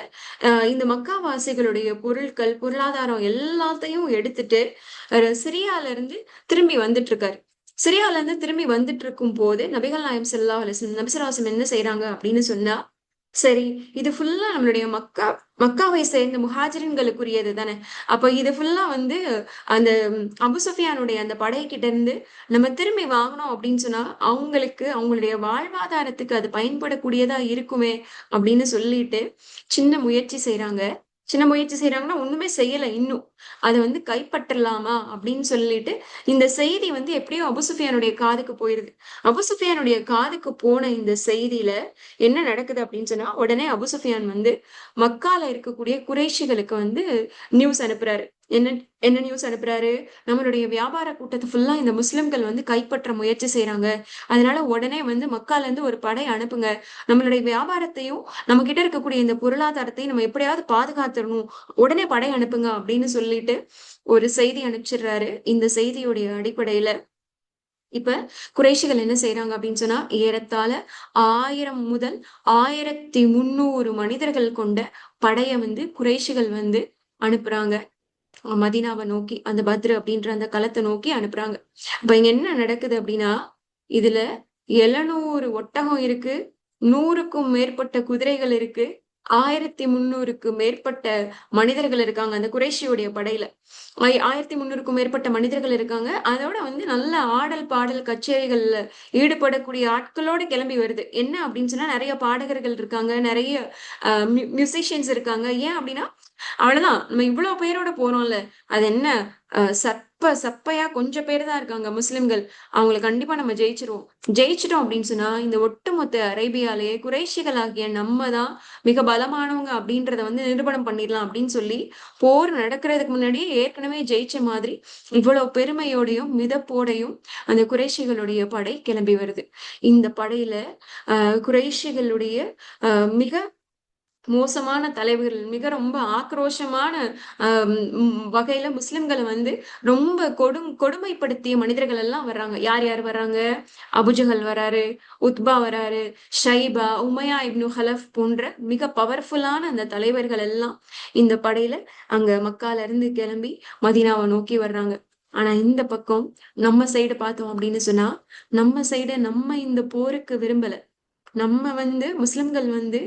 இந்த மக்காவாசிகளுடைய பொருட்கள், பொருளாதாரம் எல்லாத்தையும் எடுத்துட்டு சிரியால இருந்து திரும்பி வந்துட்டு இருக்காரு. சிரியால இருந்து திரும்பி வந்துட்டு இருக்கும் போது நபிகள் நாயம் ஸல்லல்லாஹு அலைஹி வஸல்லம் நபிசல்லாசம் என்ன செய்யறாங்க அப்படின்னு சொன்னா, சரி இது ஃபுல்லா நம்மளுடைய மக்காவை சேர்ந்த முஹாஜிரின்களுக்குரியது தானே. அப்ப இது ஃபுல்லா வந்து அந்த அபு சுஃபியானுடைய அந்த படைக்கிட்ட இருந்து நம்ம திரும்பி வாங்கினோம் அப்படின்னு சொன்னா அவங்களுக்கு அவங்களுடைய வாழ்வாதாரத்துக்கு அது பயன்படக்கூடியதா இருக்குமே அப்படின்னு சொல்லிட்டு சின்ன முயற்சி செய்யறாங்க. சின்ன முயற்சி செய்யறாங்கன்னா ஒண்ணுமே செய்யல இன்னும். அதை வந்து கைப்பற்றலாமா அப்படின்னு சொல்லிட்டு இந்த செய்தி வந்து எப்படியோ அபு சுஃபியானுடைய காதுக்கு போயிருது. அபு சுஃபியானுடைய காதுக்கு போன இந்த செய்தியில என்ன நடக்குது அப்படின்னு சொன்னா, உடனே அபு சுஃபியான் வந்து மக்கால இருக்கக்கூடிய குறைஷிகளுக்கு வந்து நியூஸ் அனுப்புறாரு. என்ன என்ன நியூஸ் அனுப்புறாரு? நம்மளுடைய வியாபார கூட்டத்தை ஃபுல்லா இந்த முஸ்லிம்கள் வந்து கைப்பற்ற முயற்சி செய்யறாங்க. அதனால உடனே வந்து மக்கால இருந்து ஒரு படை அனுப்புங்க. நம்மளுடைய வியாபாரத்தையும் நம்ம கிட்ட இருக்கக்கூடிய இந்த பொருளாதாரத்தையும் நம்ம எப்படியாவது பாதுகாத்துடணும். உடனே படை அனுப்புங்க அப்படின்னு சொல்லிட்டு ஒரு செய்தி அனுப்பிச்சிடுறாரு. இந்த செய்தியுடைய அடிப்படையில இப்ப குறைஷிகள் என்ன செய்யறாங்க அப்படின்னு சொன்னா, ஏறத்தாழ 1000 முதல் 1300 மனிதர்கள் கொண்ட படைய வந்து குறைஷிகள் வந்து அனுப்புறாங்க மதீனாவை நோக்கி. அந்த பத்ரு அப்படின்ற அந்த களத்தை நோக்கி அனுப்புறாங்க. அப்ப இங்க என்ன நடக்குது அப்படின்னா, இதுல 700 ஒட்டகம் இருக்கு, 100க்கும் மேற்பட்ட குதிரைகள் இருக்கு, 1300க்கு மேற்பட்ட மனிதர்கள் இருக்காங்க அந்த குறைஷியுடைய படையில. 1300க்கும் மேற்பட்ட மனிதர்கள் இருக்காங்க. அதோட வந்து நல்ல ஆடல் பாடல் கச்சேரிகள்ல ஈடுபடக்கூடிய ஆட்களோட கிளம்பி வருது. என்ன அப்படின்னு சொன்னா, நிறைய பாடகர்கள் இருக்காங்க, நிறைய மியூசிஷியன்ஸ் இருக்காங்க. ஏன் அப்படின்னா அவ்வளவுதான், நம்ம இவ்வளவு பேரோட போறோம்ல, அது என்ன சப்பையா கொஞ்சம் பேர் தான் இருக்காங்க முஸ்லிம்கள். அவங்களை கண்டிப்பா நம்ம ஜெயிச்சிருவோம். ஜெயிச்சிட்டோம் அப்படின்னு சொன்னா இந்த ஒட்டுமொத்த அரேபியாலேயே குறைஷிகள் ஆகிய நம்ம தான் மிக பலமானவங்க அப்படின்றத வந்து நிரூபணம் பண்ணிடலாம் அப்படின்னு சொல்லி போர் நடக்கிறதுக்கு முன்னாடியே ஏற்கனவே ஜெயிச்ச மாதிரி இவ்வளவு பெருமையோடையும் மிதப்போடையும் அந்த குறைஷிகளுடைய படை கிளம்பி வருது. இந்த படையில குறைஷிகளுடைய மிக மோசமான தலைவர்கள், மிக ரொம்ப ஆக்ரோஷமான வகையில முஸ்லிம்களை வந்து ரொம்ப கொடுமைப்படுத்திய மனிதர்கள் எல்லாம் வர்றாங்க. யார் யார் வர்றாங்க? அபுஜஹல் வராரு, உத்பா வராரு, ஷைபா, உமையா இப்னு ஹலஃப் போன்ற மிக பவர்ஃபுல்லான அந்த தலைவர்கள் எல்லாம் இந்த படையில அங்க மக்கால இருந்து கிளம்பி மதீனாவை நோக்கி வர்றாங்க. ஆனா இந்த பக்கம் நம்ம சைடு பார்த்தோம் அப்படின்னு சொன்னா, நம்ம சைடு நம்ம இந்த போருக்கு விரும்பல. நம்ம வந்து முஸ்லிம்கள் வந்து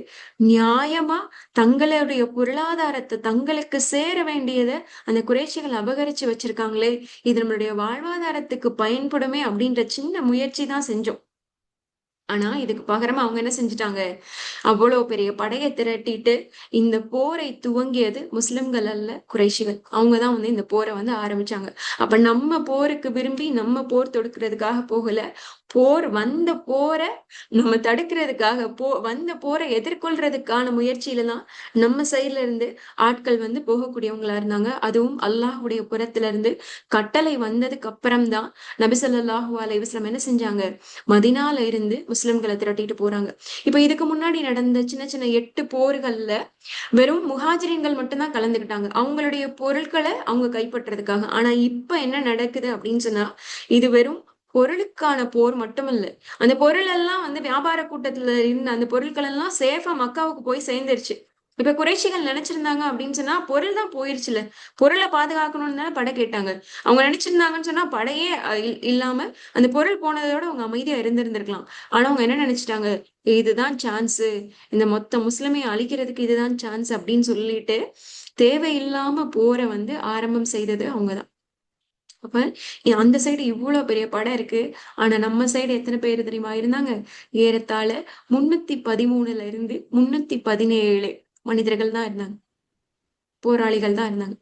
நியாயமா தங்களுடைய பொருளாதாரத்தை தங்களுக்கு சேர வேண்டியத அந்த குறைஷிகள் அபகரிச்சு வச்சிருக்காங்களே, இது நம்மளுடைய வாழ்வாதாரத்துக்கு பயன்படுமே அப்படின்ற சின்ன முயற்சி தான் செஞ்சோம். ஆனா இதுக்கு பகரமா அவங்க என்ன செஞ்சுட்டாங்க? அவ்வளவு பெரிய படையை திரட்டிட்டு இந்த போரை துவங்கியது முஸ்லிம்கள் அல்ல, குறைஷிகள். அவங்கதான் வந்து இந்த போரை வந்து ஆரம்பிச்சாங்க. அப்ப நம்ம போருக்கு விரும்பி நம்ம போர் தொடுக்கிறதுக்காக போகல, வந்த போரை நம்ம தடுக்கிறதுக்காக வந்த போரை எதிர்கொள்றதுக்கான முயற்சியில தான் நம்ம சைட்ல இருந்து ஆட்கள் வந்து போகக்கூடியவங்களா இருந்தாங்க. அதுவும் அல்லாஹுடைய புறத்துல இருந்து கட்டளை வந்ததுக்கு அப்புறம் தான் நபி ஸல்லல்லாஹு அலைஹி வஸல்லம் என்ன செஞ்சாங்க? மதினால இருந்து முஸ்லிம்களை திரட்டிட்டு போறாங்க. இப்ப இதுக்கு முன்னாடி நடந்த சின்ன சின்ன 8 போர்கள்ல வெறும் முஹாஜிரின்கள் மட்டும்தான் கலந்துக்கிட்டாங்க, அவங்களுடைய பொருட்களை அவங்க கைப்பற்றதுக்காக. ஆனா இப்ப என்ன நடக்குது அப்படின்னு சொன்னா, இது வெறும் பொருளுக்கான போர் மட்டுமல்ல. அந்த பொருள் எல்லாம் வந்து வியாபார கூட்டத்துல இருந்த அந்த பொருட்கள் எல்லாம் சேஃபா மக்காவுக்கு போய் சேர்ந்துருச்சு. இப்ப குறைஷிகள் நினைச்சிருந்தாங்க அப்படின்னு சொன்னா பொருள் தான் போயிருச்சுல, பொருளை பாதுகாக்கணும்னு தானே படை கேட்டாங்க. அவங்க நினைச்சிருந்தாங்கன்னு சொன்னா படையே இல்லாம அந்த பொருள் போனதோட அவங்க அமைதியா இருந்திருந்திருக்கலாம். ஆனா அவங்க என்ன நினைச்சிட்டாங்க? இதுதான் சான்ஸ், இந்த மொத்த முஸ்லிமையை அழிக்கிறதுக்கு இதுதான் சான்ஸ் அப்படின்னு சொல்லிட்டு தேவையில்லாம போரை வந்து ஆரம்பம் செய்தது அவங்கதான். அப்ப அந்த சைடு இவ்வளவு பெரிய படம் இருக்கு. ஆனா நம்ம சைடு எத்தனை பேர் தெரியுமா இருந்தாங்க? ஏறத்தாழ 313ல இருந்து 317 மனிதர்கள் தான் இருந்தாங்க, போராளிகள் தான் இருந்தாங்க.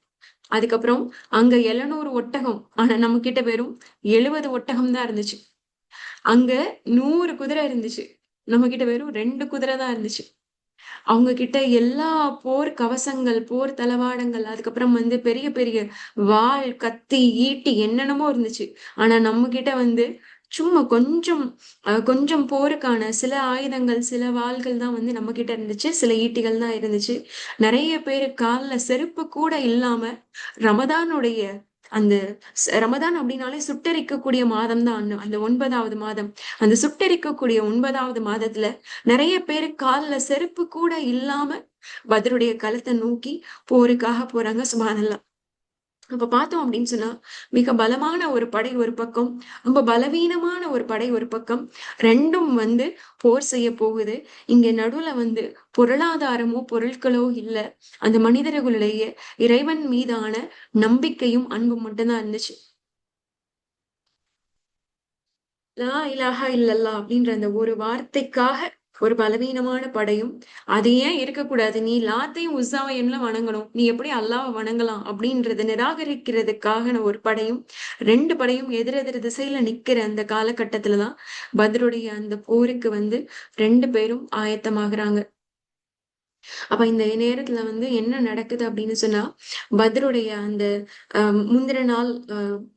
அதுக்கப்புறம் அங்க 700 ஒட்டகம், ஆனா நம்ம கிட்ட வெறும் 70 ஒட்டகம் தான் இருந்துச்சு. அங்க 100 குதிரை இருந்துச்சு, நம்ம கிட்ட வெறும் 2 குதிரை தான் இருந்துச்சு. அவங்க கிட்ட எல்லா போர் கவசங்கள், போர் தளவாடங்கள், அதுக்கப்புறம் வந்து பெரிய பெரிய வாள், கத்தி, ஈட்டி என்னென்னமோ இருந்துச்சு. ஆனா நம்ம கிட்ட வந்து சும்மா கொஞ்சம் போருக்கான சில ஆயுதங்கள், சில வாள்கள் தான் வந்து நம்ம கிட்ட இருந்துச்சு, சில ஈட்டிகள் தான் இருந்துச்சு. நிறைய பேரு கால்ல செருப்பு கூட இல்லாம ரமதானுடைய அந்த ரமதான் அப்படின்னாலே சுட்டெரிக்கக்கூடிய மாதம் தான் அந்த 9வது மாதம். அந்த சுட்டெரிக்கக்கூடிய 9வது மாதத்துல நிறைய பேரு கால்ல செருப்பு கூட இல்லாம பத்ருடைய களத்தை நோக்கி போருக்காக போறாங்க. சுப்ஹானல்லாஹ். அப்ப பார்த்தோம் அப்படின்னு சொன்னா, மிக பலமான ஒரு படை ஒரு பக்கம், ரொம்ப பலவீனமான ஒரு படை ஒரு பக்கம். 2ம் வந்து போர் செய்ய போகுது. இங்க நடுவுல வந்து பொருளாதாரமோ, பொருட்களோ இல்ல. அந்த மனிதர்களுடைய இறைவன் மீதான நம்பிக்கையும், அன்பும் மட்டும் தான் இருந்துச்சு. லா இலாஹா இல்லல்லாஹ் அப்படின்ற அந்த ஒரு வார்த்தைக்காக ஒரு பலவீனமான படையும், அது ஏன் இருக்கக்கூடாது? நீ லாத்தையும் உஸ்ஸாவையும் வணங்கணும். நீ எப்படி அல்லாஹ்வ வணங்கலாம்? அப்படின்றத நிராகரிக்கிறதுக்காக ஒரு படையும், 2 படையும் எதிரெதிர் திசையில நிக்கிற அந்த காலகட்டத்துல தான் பத்ருடைய அந்த போருக்கு வந்து 2 பேரும் ஆயத்தமாகுறாங்க. அப்ப இந்த நேரத்துல வந்து என்ன நடக்குது அப்படின்னு சொன்னா, பத்ருடைய அந்த முந்தின நாள்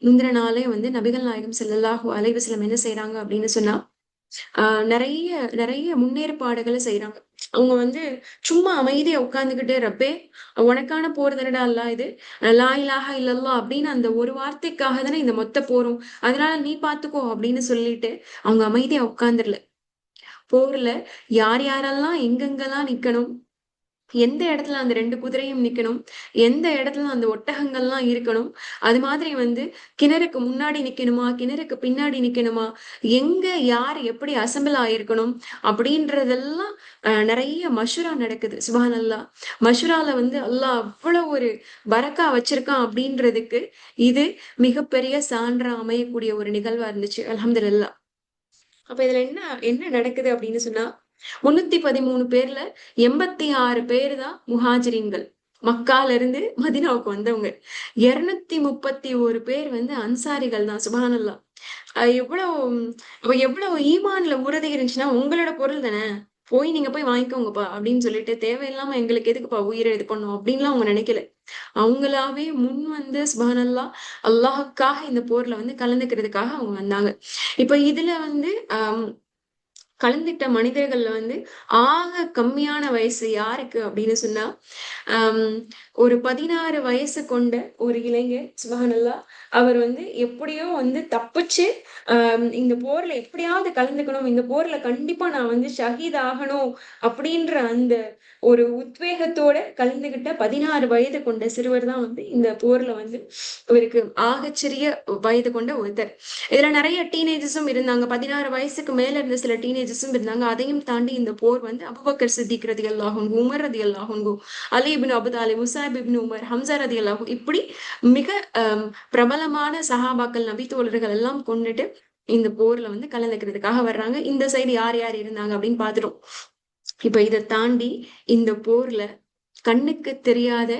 முந்தின நாளே வந்து நபிகள் நாயகம் ஸல்லல்லாஹு அலைஹி வஸல்லம் என்ன செய்றாங்க அப்படின்னு சொன்னா, அ நெறைய நெறைய முன்னேற்பாடுகள செய்றாங்க. அவங்க வந்து சும்மா அமைதியா உட்கார்ந்துகிட்டு, "ரப்பே! உனக்கான போர் தானடா அல்லாஹ் இது. லா இலாஹா இல்லல்லாஹ்" அப்படின்னு அந்த ஒரு வார்த்தைக்காக தானே இந்த மொத்த போரும். அதனால நீ பார்த்துக்கோ அப்படின்னு சொல்லிட்டு, அவங்க அமைதியா உட்கார்ந்துரல. போர்ல யார் யாரெல்லாம் எங்கெங்கெல்லாம் நிக்கணும், எந்த இடத்துல அந்த 2 குதிரையும் நிக்கணும், எந்த இடத்துல அந்த ஒட்டகங்கள்லாம் இருக்கணும், அது மாதிரி வந்து கிணறுக்கு முன்னாடி நிக்கணுமா, கிணறுக்கு பின்னாடி நிக்கணுமா, எங்க யார் எப்படி அசெம்பிள் ஆயிருக்கணும் அப்படின்றதெல்லாம் நெறைய மஷூரா நடக்குது. சுப்ஹானல்லாஹ். மஷூரால வந்து அல்லாஹ் அவ்வளவு ஒரு பரக்கா வச்சிருக்கான் அப்படின்றதுக்கு, இது மிகப்பெரிய சான்றா அமையக்கூடிய ஒரு நிகழ்வா இருந்துச்சு. அல்ஹம்துலில்லாஹ். அப்ப இதுல என்ன என்ன நடக்குது அப்படின்னு சொன்னா, 313 பேர்ல 86 பேரு தான் முஹாஜிரீன்கள். மக்கால இருந்து மதீனாவுக்கு வந்தவங்க. 231 பேர் வந்து அன்சாரிகள் தான். சுப்ஹானல்லாஹ். எவ்வளவு அப்ப எவ்வளவு ஈமான்ல உறுதி இருந்துச்சுன்னா, உங்களோட பொருள் தானே. நீங்க போய் வாங்கிக்கோங்கப்பா அப்படின்னு சொல்லிட்டு, தேவையில்லாம எங்களுக்கு எதுக்குப்பா உயிர இது பண்ணணும் அப்படின்லாம் அவங்க நினைக்கல. அவங்களாவே முன் வந்து சுப்ஹானல்லாஹ் அல்லாஹ்வுக்காக இந்த போர்ல வந்து கலந்துக்கிறதுக்காக அவங்க வந்தாங்க. இப்ப இதுல வந்து கலந்துக்கிட்ட மனிதர்கள்ல வந்து ஆக கம்மியான வயசு யாருக்கு அப்படின்னு சொன்னா, அம் ஒரு 16 வயசு கொண்ட ஒரு இளைஞர் சுப்ஹானல்லாஹ். அவர் வந்து எப்படியோ வந்து தப்பிச்சு, இந்த போர்ல எப்படியாவது கலந்துக்கணும். இந்த போர்ல கண்டிப்பா நான் வந்து ஷஹீத் ஆகணும் அப்படின்ற அந்த ஒரு உத்வேகத்தோட கலந்துகிட்ட 16 வயது கொண்ட சிறுவர் தான் வந்து இந்த போர்ல வந்து இவருக்கு ஆகச்சிறிய வயது கொண்ட ஒருத்தர். இதுல நெறைய டீனேஜர்ஸும் இருந்தாங்க. 16 வயசுக்கு மேல இருந்த சில டீனேஜர்ஸும் இருந்தாங்க. அதையும் தாண்டி இந்த போர் வந்து அபூபக்கர் சித்திக் ரலியல்லாஹு அன்ஹு, உமர் ரலியல்லாஹு அன்ஹு, அலி இப்னு அபூ தாலிப், முஸஅப் இப்னு உமர், ஹம்ஸா ரலியல்லாஹு இப்படி மிக அம் பிரபலமான சஹாபாக்கள், நபி தோழர்கள் எல்லாம் கொண்டுட்டு இந்த போர்ல வந்து கலந்துக்கிறதுக்காக வர்றாங்க. இந்த சைடு யார் யார் இருந்தாங்க அப்படின்னு பார்த்துட்டோம். இப்ப இத தாண்டி இந்த போர்ல கண்ணுக்கு தெரியாத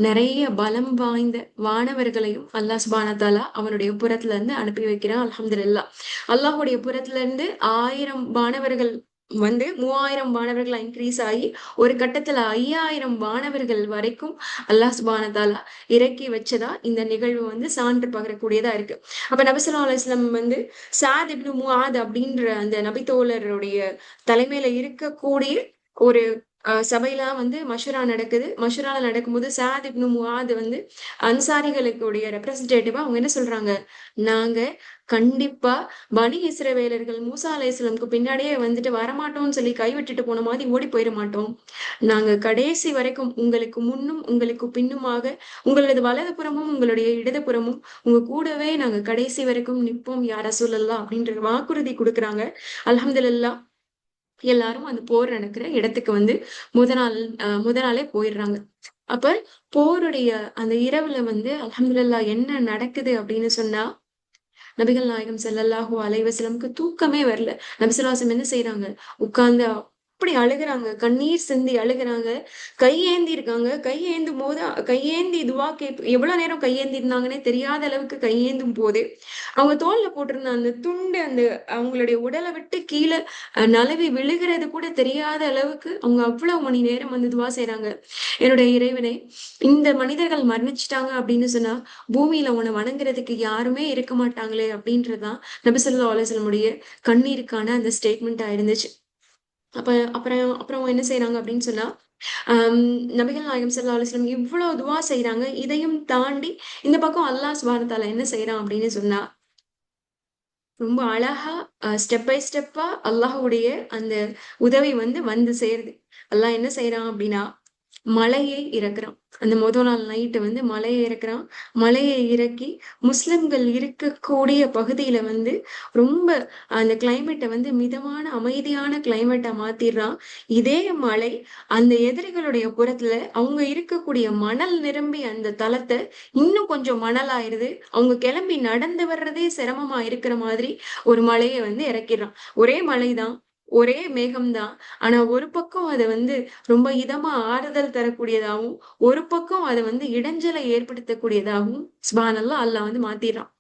நிறைய பலம் வாய்ந்த வானவர்களையும் அல்லாஹ் சுப்ஹானஹு வ தஆலா அவனுடைய புறத்துல இருந்து அனுப்பி வைக்கிறான். அல்ஹம்துலில்லாஹ். அல்லாஹ்வுடைய புறத்துல இருந்து 1000 வானவர்கள் வந்து 3000 வானவர்களா இன்கிரீஸ் ஆகி ஒரு கட்டத்துல 5000 வானவர்கள் வரைக்கும் அல்லாஹ் சுப்ஹானஹு வ தஆலா இறக்கி வச்சதா இந்த நிகழ்வு வந்து சான்று பகரக்கூடியதா இருக்கு. அப்ப நபி ஸல்லல்லாஹு அலைஹி வஸல்லம் வந்து சாத் இப்னு முஆத் அப்படின்ற அந்த நபி தோழருடைய தலைமையில இருக்கக்கூடிய ஒரு சபையெல்லாம் வந்து மஷூரா நடக்குது. மஷூரால நடக்கும்போது சாத் இப்னு முஆத் வந்து அன்சாரிகளுக்குடைய ரெப்ரசன்டேட்டிவா அவங்க என்ன சொல்றாங்க, "நாங்க கண்டிப்பா பனி இஸ்ரவேலர்கள் மூசா அலைஹிஸ்ஸலாமுக்கு பின்னாடியே வந்துட்டு வரமாட்டோம்ன்னு சொல்லி கைவிட்டுட்டு போன மாதிரி ஓடி போயிற மாட்டோம். நாங்க கடைசி வரைக்கும் உங்களுக்கு முன்னும், உங்களுக்கு பின்னுமாக, உங்களது வலதுபுறமும், உங்களுடைய இடதுபுறமும் உங்க கூடவே நாங்க கடைசி வரைக்கும் நிப்போம் யா ரசூலல்லாஹ்" அப்படின்ற வாக்குறுதி குடுக்குறாங்க. அல்ஹம்துலில்லாஹ். எல்லாரும் அந்த போர் நடக்கிற இடத்துக்கு வந்து முத நாளே போயிடுறாங்க. அப்ப போருடைய அந்த இரவுல வந்து அல்ஹம்துலில்லாஹ் என்ன நடக்குது அப்படின்னு சொன்னா, நபிகள் நாயகம் ஸல்லல்லாஹு அலைஹி வஸல்லம்க்கு தூக்கமே வரல. நபி ஸல்லல்லாஹு அலைஹி வஸல்லம் என்ன செய்றாங்க, உட்கார்ந்து அப்படி அழுகுறாங்க. கண்ணீர் சிந்தி அழுகுறாங்க. கையேந்தி இருக்காங்க. கையேந்தும்போது கையேந்தி துவா எவ்வளவு நேரம் கையேந்தி இருந்தாங்கன்னே தெரியாத அளவுக்கு கையேந்தும் போது, அவங்க தோள்ல போட்டிருந்த அந்த துண்டு அந்த அவங்களுடைய உடல விட்டு கீழ நழுவி விழுகிறது கூட தெரியாத அளவுக்கு அவங்க அவ்வளவு மணி நேரம் வந்து துவா செய்றாங்க. என்னுடைய இறைவனே, இந்த மனிதர்கள் மரணிச்சுட்டாங்க அப்படின்னு சொன்னா, பூமியில உன்ன வணங்குறதுக்கு யாருமே இருக்க மாட்டாங்களே அப்படின்றது தான் நபி ஸல்லல்லாஹு அலைஹி வஸல்லமுடைய கண்ணீருக்கான அந்த ஸ்டேட்மெண்ட்டா இருந்துச்சு. அப்ப அப்புறம் அப்புறம் என்ன செய்றாங்க அப்படின்னு சொன்னா, நபிகள் நாயகம் ஸல்லல்லாஹு அலைஹி வஸல்லம் இவ்வளவு துவா செய்றாங்க. இதையும் தாண்டி இந்த பக்கம் அல்லாஹ் சுப்ஹானஹு வ தஆலா என்ன செய்றான் அப்படின்னு சொன்னா, ரொம்ப அழகா ஸ்டெப் பை ஸ்டெப்பா அல்லாஹ்வுடைய அந்த உதவி வந்து சேருது. அல்லாஹ் என்ன செய்றான் அப்படின்னா, மழையை இறக்குறான். அந்த மொத நாள் நைட்டு வந்து மழைய இறக்குறான். மழைய இறக்கி முஸ்லிம்கள் இருக்கக்கூடிய பகுதியில வந்து ரொம்ப அந்த கிளைமேட்ட வந்து மிதமான, அமைதியான கிளைமேட்டா மாத்திர்றான். இதே மழை அந்த எதிரிகளுடைய புறத்துல அவங்க இருக்கக்கூடிய மணல் நிரம்பிய அந்த தளத்த இன்னும் கொஞ்சம் மணலாயிருது. அவங்க கிளம்பி நடந்து வர்றதே சிரமமா இருக்கிற மாதிரி ஒரு மழைய வந்து இறக்கிர்றான். ஒரே மழைதான். ஒரே மேகம் தான். ஆனா ஒரு பக்கம் அத வந்து ரொம்ப இதமா ஆறுதல் தரக்கூடியதாவும், ஒரு பக்கம் அத வந்து இடைஞ்சலை ஏற்படுத்தக்கூடியதாகவும் சுப்ஹானல்லாஹ் அல்லாஹ் வந்து மாத்திர்றான்.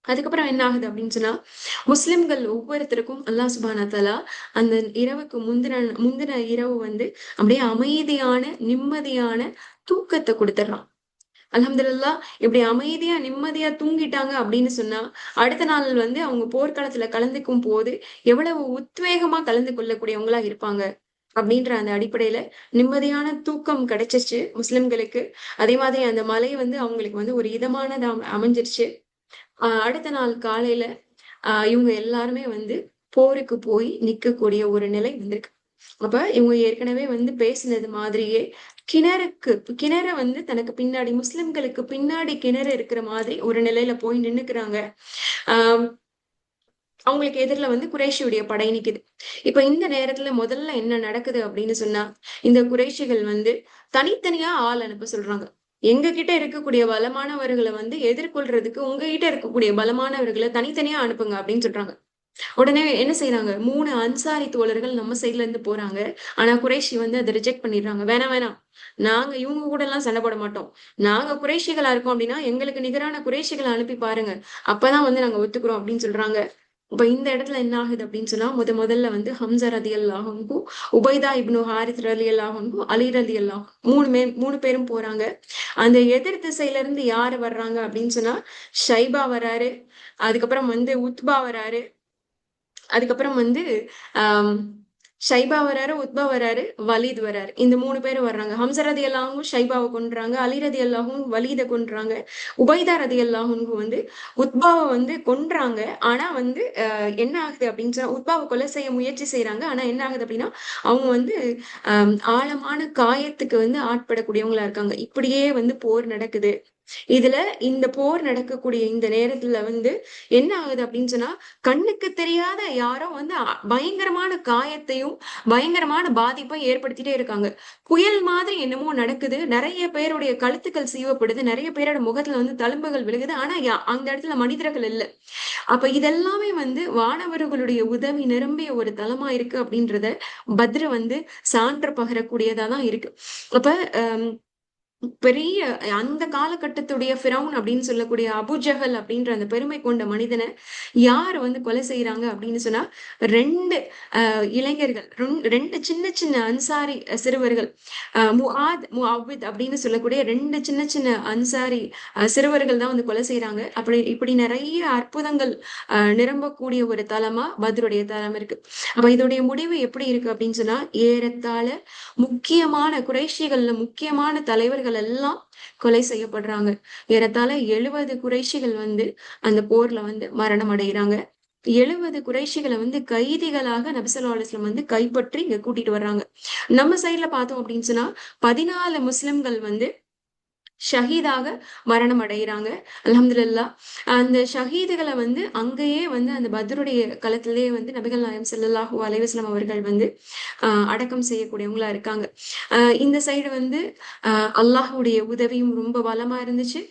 அதுக்கப்புறம் என்ன ஆகுது அப்படின்னு சொன்னா, முஸ்லிம்கள் ஒவ்வொருத்தருக்கும் அல்லாஹ் சுப்ஹானஹு வ தஆலா அந்த இரவுக்கு முந்தின முந்தின இரவு வந்து அப்படியே அமைதியான, நிம்மதியான தூக்கத்த குடுத்துடுறான். அல்ஹம்துலில்லாஹ் இப்படி அமைதியா, நிம்மதியா தூங்கிட்டாங்க அப்படின்னு சொன்னா, அடுத்த நாள் வந்து அவங்க போர்க்களத்துல கலந்துக்கும் போது, எவ்வளவு உத்வேகமா கலந்து கொள்ளக்கூடியவங்களா இருப்பாங்க. அப்படின்ற அந்த அடிப்படையில நிம்மதியான தூக்கம் கிடைச்சிருச்சு முஸ்லிம்களுக்கு. அதே மாதிரி அந்த மழை வந்து அவங்களுக்கு வந்து ஒரு இதமானதா அமைஞ்சிருச்சு. அடுத்த நாள் காலையில இவங்க எல்லாருமே வந்து போருக்கு போய் நிக்கக்கூடிய ஒரு நிலை வந்திருக்கு. அப்ப இவங்க ஏற்கனவே வந்து பேசினது மாதிரியே கிணறுக்கு கிணற வந்து தனக்கு பின்னாடி முஸ்லிம்களுக்கு பின்னாடி கிணறு இருக்கிற மாதிரி ஒரு நிலையில போய் நின்னுக்குறாங்க. ஆஹ் அவங்களுக்கு எதிர்ல வந்து குறைஷியுடைய படை நிக்குது. இப்ப இந்த நேரத்துல முதல்ல என்ன நடக்குது அப்படின்னு சொன்னா, இந்த குறைஷிகள் வந்து தனித்தனியா ஆள் அனுப்ப சொல்றாங்க. எங்க கிட்ட இருக்கக்கூடிய பலமானவர்களை வந்து எதிர்கொள்றதுக்கு உங்ககிட்ட இருக்கக்கூடிய பலமானவர்களை தனித்தனியா அனுப்புங்க அப்படின்னு சொல்றாங்க. உடனே என்ன செய்றாங்க? 3 அன்சாரி தோழர்கள் நம்ம சைட்ல இருந்து போறாங்க. ஆனா குறைஷி வந்து அத ரிஜெக்ட் பண்ணிடுறாங்க. வேணாம், வேணாம். நாங்க இவங்க கூட எல்லாம் சண்டை போட மாட்டோம். நாங்க குறைஷிகளா இருக்கோம் அப்படின்னா, எங்களுக்கு நிகரான குறைஷிகள அனுப்பி பாருங்க. அப்பதான் வந்து நாங்க ஒத்துக்கிறோம் அப்படின்னு சொல்றாங்க. அப்ப இந்த இடத்துல என்ன ஆகுது அப்படின்னு சொன்னா, முதல்ல வந்து ஹம்ஸா ரலியல்லாஹு அன்ஹு, உபைதா இப்னு ஹாரிஸ் ரலியல்லாஹு அன்ஹு, அலி ரலியல்லாஹு 3 பேரும் போறாங்க. அந்த எதிர் திசையில இருந்து யாரு வர்றாங்க அப்படின்னு சொன்னா, ஷைபா வராரு. அதுக்கப்புறம் வந்து உத்பா வராரு. அதுக்கப்புறம் வந்து ஆம், ஷைபா வராரு, உத்பா வராரு, வலீத் வராரு. இந்த 3 பேரும் வர்றாங்க. ஹம்ஸா ரலியல்லாஹு அன்ஹு ஷைபாவ கொன்றாங்க. அலி ரலியல்லாஹு அன்ஹு வலீத கொன்றாங்க. உபைதா ரலியல்லாஹு அன்ஹு வந்து உத்பாவ வந்து கொன்றாங்க. ஆனா வந்து என்ன ஆகுது அப்படின்னு சொன்னா, உத்பாவ கொலை செய்ய முயற்சி செய்றாங்க. ஆனா என்ன ஆகுது அப்படின்னா, அவங்க வந்து ஆழமான காயத்துக்கு வந்து ஆட்படக்கூடியவங்களா இருக்காங்க. இப்படியே வந்து போர் நடக்குது. இதுல இந்த போர் நடக்கக்கூடிய இந்த நேரத்துல வந்து என்ன ஆகுது அப்படின்னு சொன்னா, கண்ணுக்கு தெரியாத யாரோ வந்து பயங்கரமான காயத்தையும், பயங்கரமான பாதிப்பையும் ஏற்படுத்திட்டே இருக்காங்க. புயல் மாதிரி என்னமோ நடக்குது. நெறைய பேருடைய கழுத்துக்கள் சீவப்படுது. நெறைய பேரோட முகத்துல வந்து தழும்புகள் விழுகுது. ஆனா அந்த இடத்துல மனிதர்கள் இல்ல. அப்ப இதெல்லாமே வந்து வானவர்களுடைய உதவி நிரம்பிய ஒரு தலமா இருக்கு அப்படின்றத பத்ர் வந்து சான்று பகரக்கூடியதா தான் இருக்கு. அப்ப அம் பெரிய அந்த காலகட்டத்துடைய ஃபிரௌன் அப்படின்னு சொல்லக்கூடிய அபூஜஹல் அப்படின்ற அந்த பெருமை கொண்ட மனிதனை யார் வந்து கொலை செய்யறாங்க அப்படின்னு சொன்னா 2 இளைஞர்கள் 2 சின்ன சின்ன அன்சாரி சிறுவர்கள் முஆத் முஅவ்வித் அப்படின்னு சொல்லக்கூடிய 2 சின்ன சின்ன அன்சாரி சிறுவர்கள் தான் வந்து கொலை செய்யறாங்க. அப்படி இப்படி நிறைய அற்புதங்கள் நிரம்பக்கூடிய ஒரு தலமா பத்ருடைய தலம் இருக்கு. அப்ப இதோடைய முடிவு எப்படி இருக்கு அப்படின்னு சொன்னா, ஏறத்தாழ முக்கியமான குறைஷிகள்ல முக்கியமான தலைவர்கள் எல்லாம் கொலை செய்யப்படுறாங்க. ஏறத்தாழ 70 குறைஷிகள் வந்து அந்த போர்ல வந்து மரணம் அடைகிறாங்க. 70 குறைஷிகளை வந்து கைதிகளாக நபி ஸல்லல்லாஹு அலைஹி வஸல்லம் வந்து கைப்பற்றி இங்க கூட்டிட்டு வர்றாங்க. நம்ம சைடுல பார்த்தோம் அப்படின்னு சொன்னா 14 முஸ்லிம்கள் வந்து ஷஹீதாக மரணம் அடைகிறாங்க. அல்ஹம்துலில்லாஹ். அந்த ஷஹீதுகளை வந்து அங்கேயே வந்து அந்த பத்ருடைய களத்திலேயே வந்து நபிகள் நாயகம் ஸல்லல்லாஹு அலைஹி வஸல்லம் அவர்கள் வந்து அடக்கம் செய்யக்கூடியவங்களா இருக்காங்க. இந்த சைடு வந்து அல்லாஹ்வுடைய உதவியும் ரொம்ப பலமா இருந்துச்சு.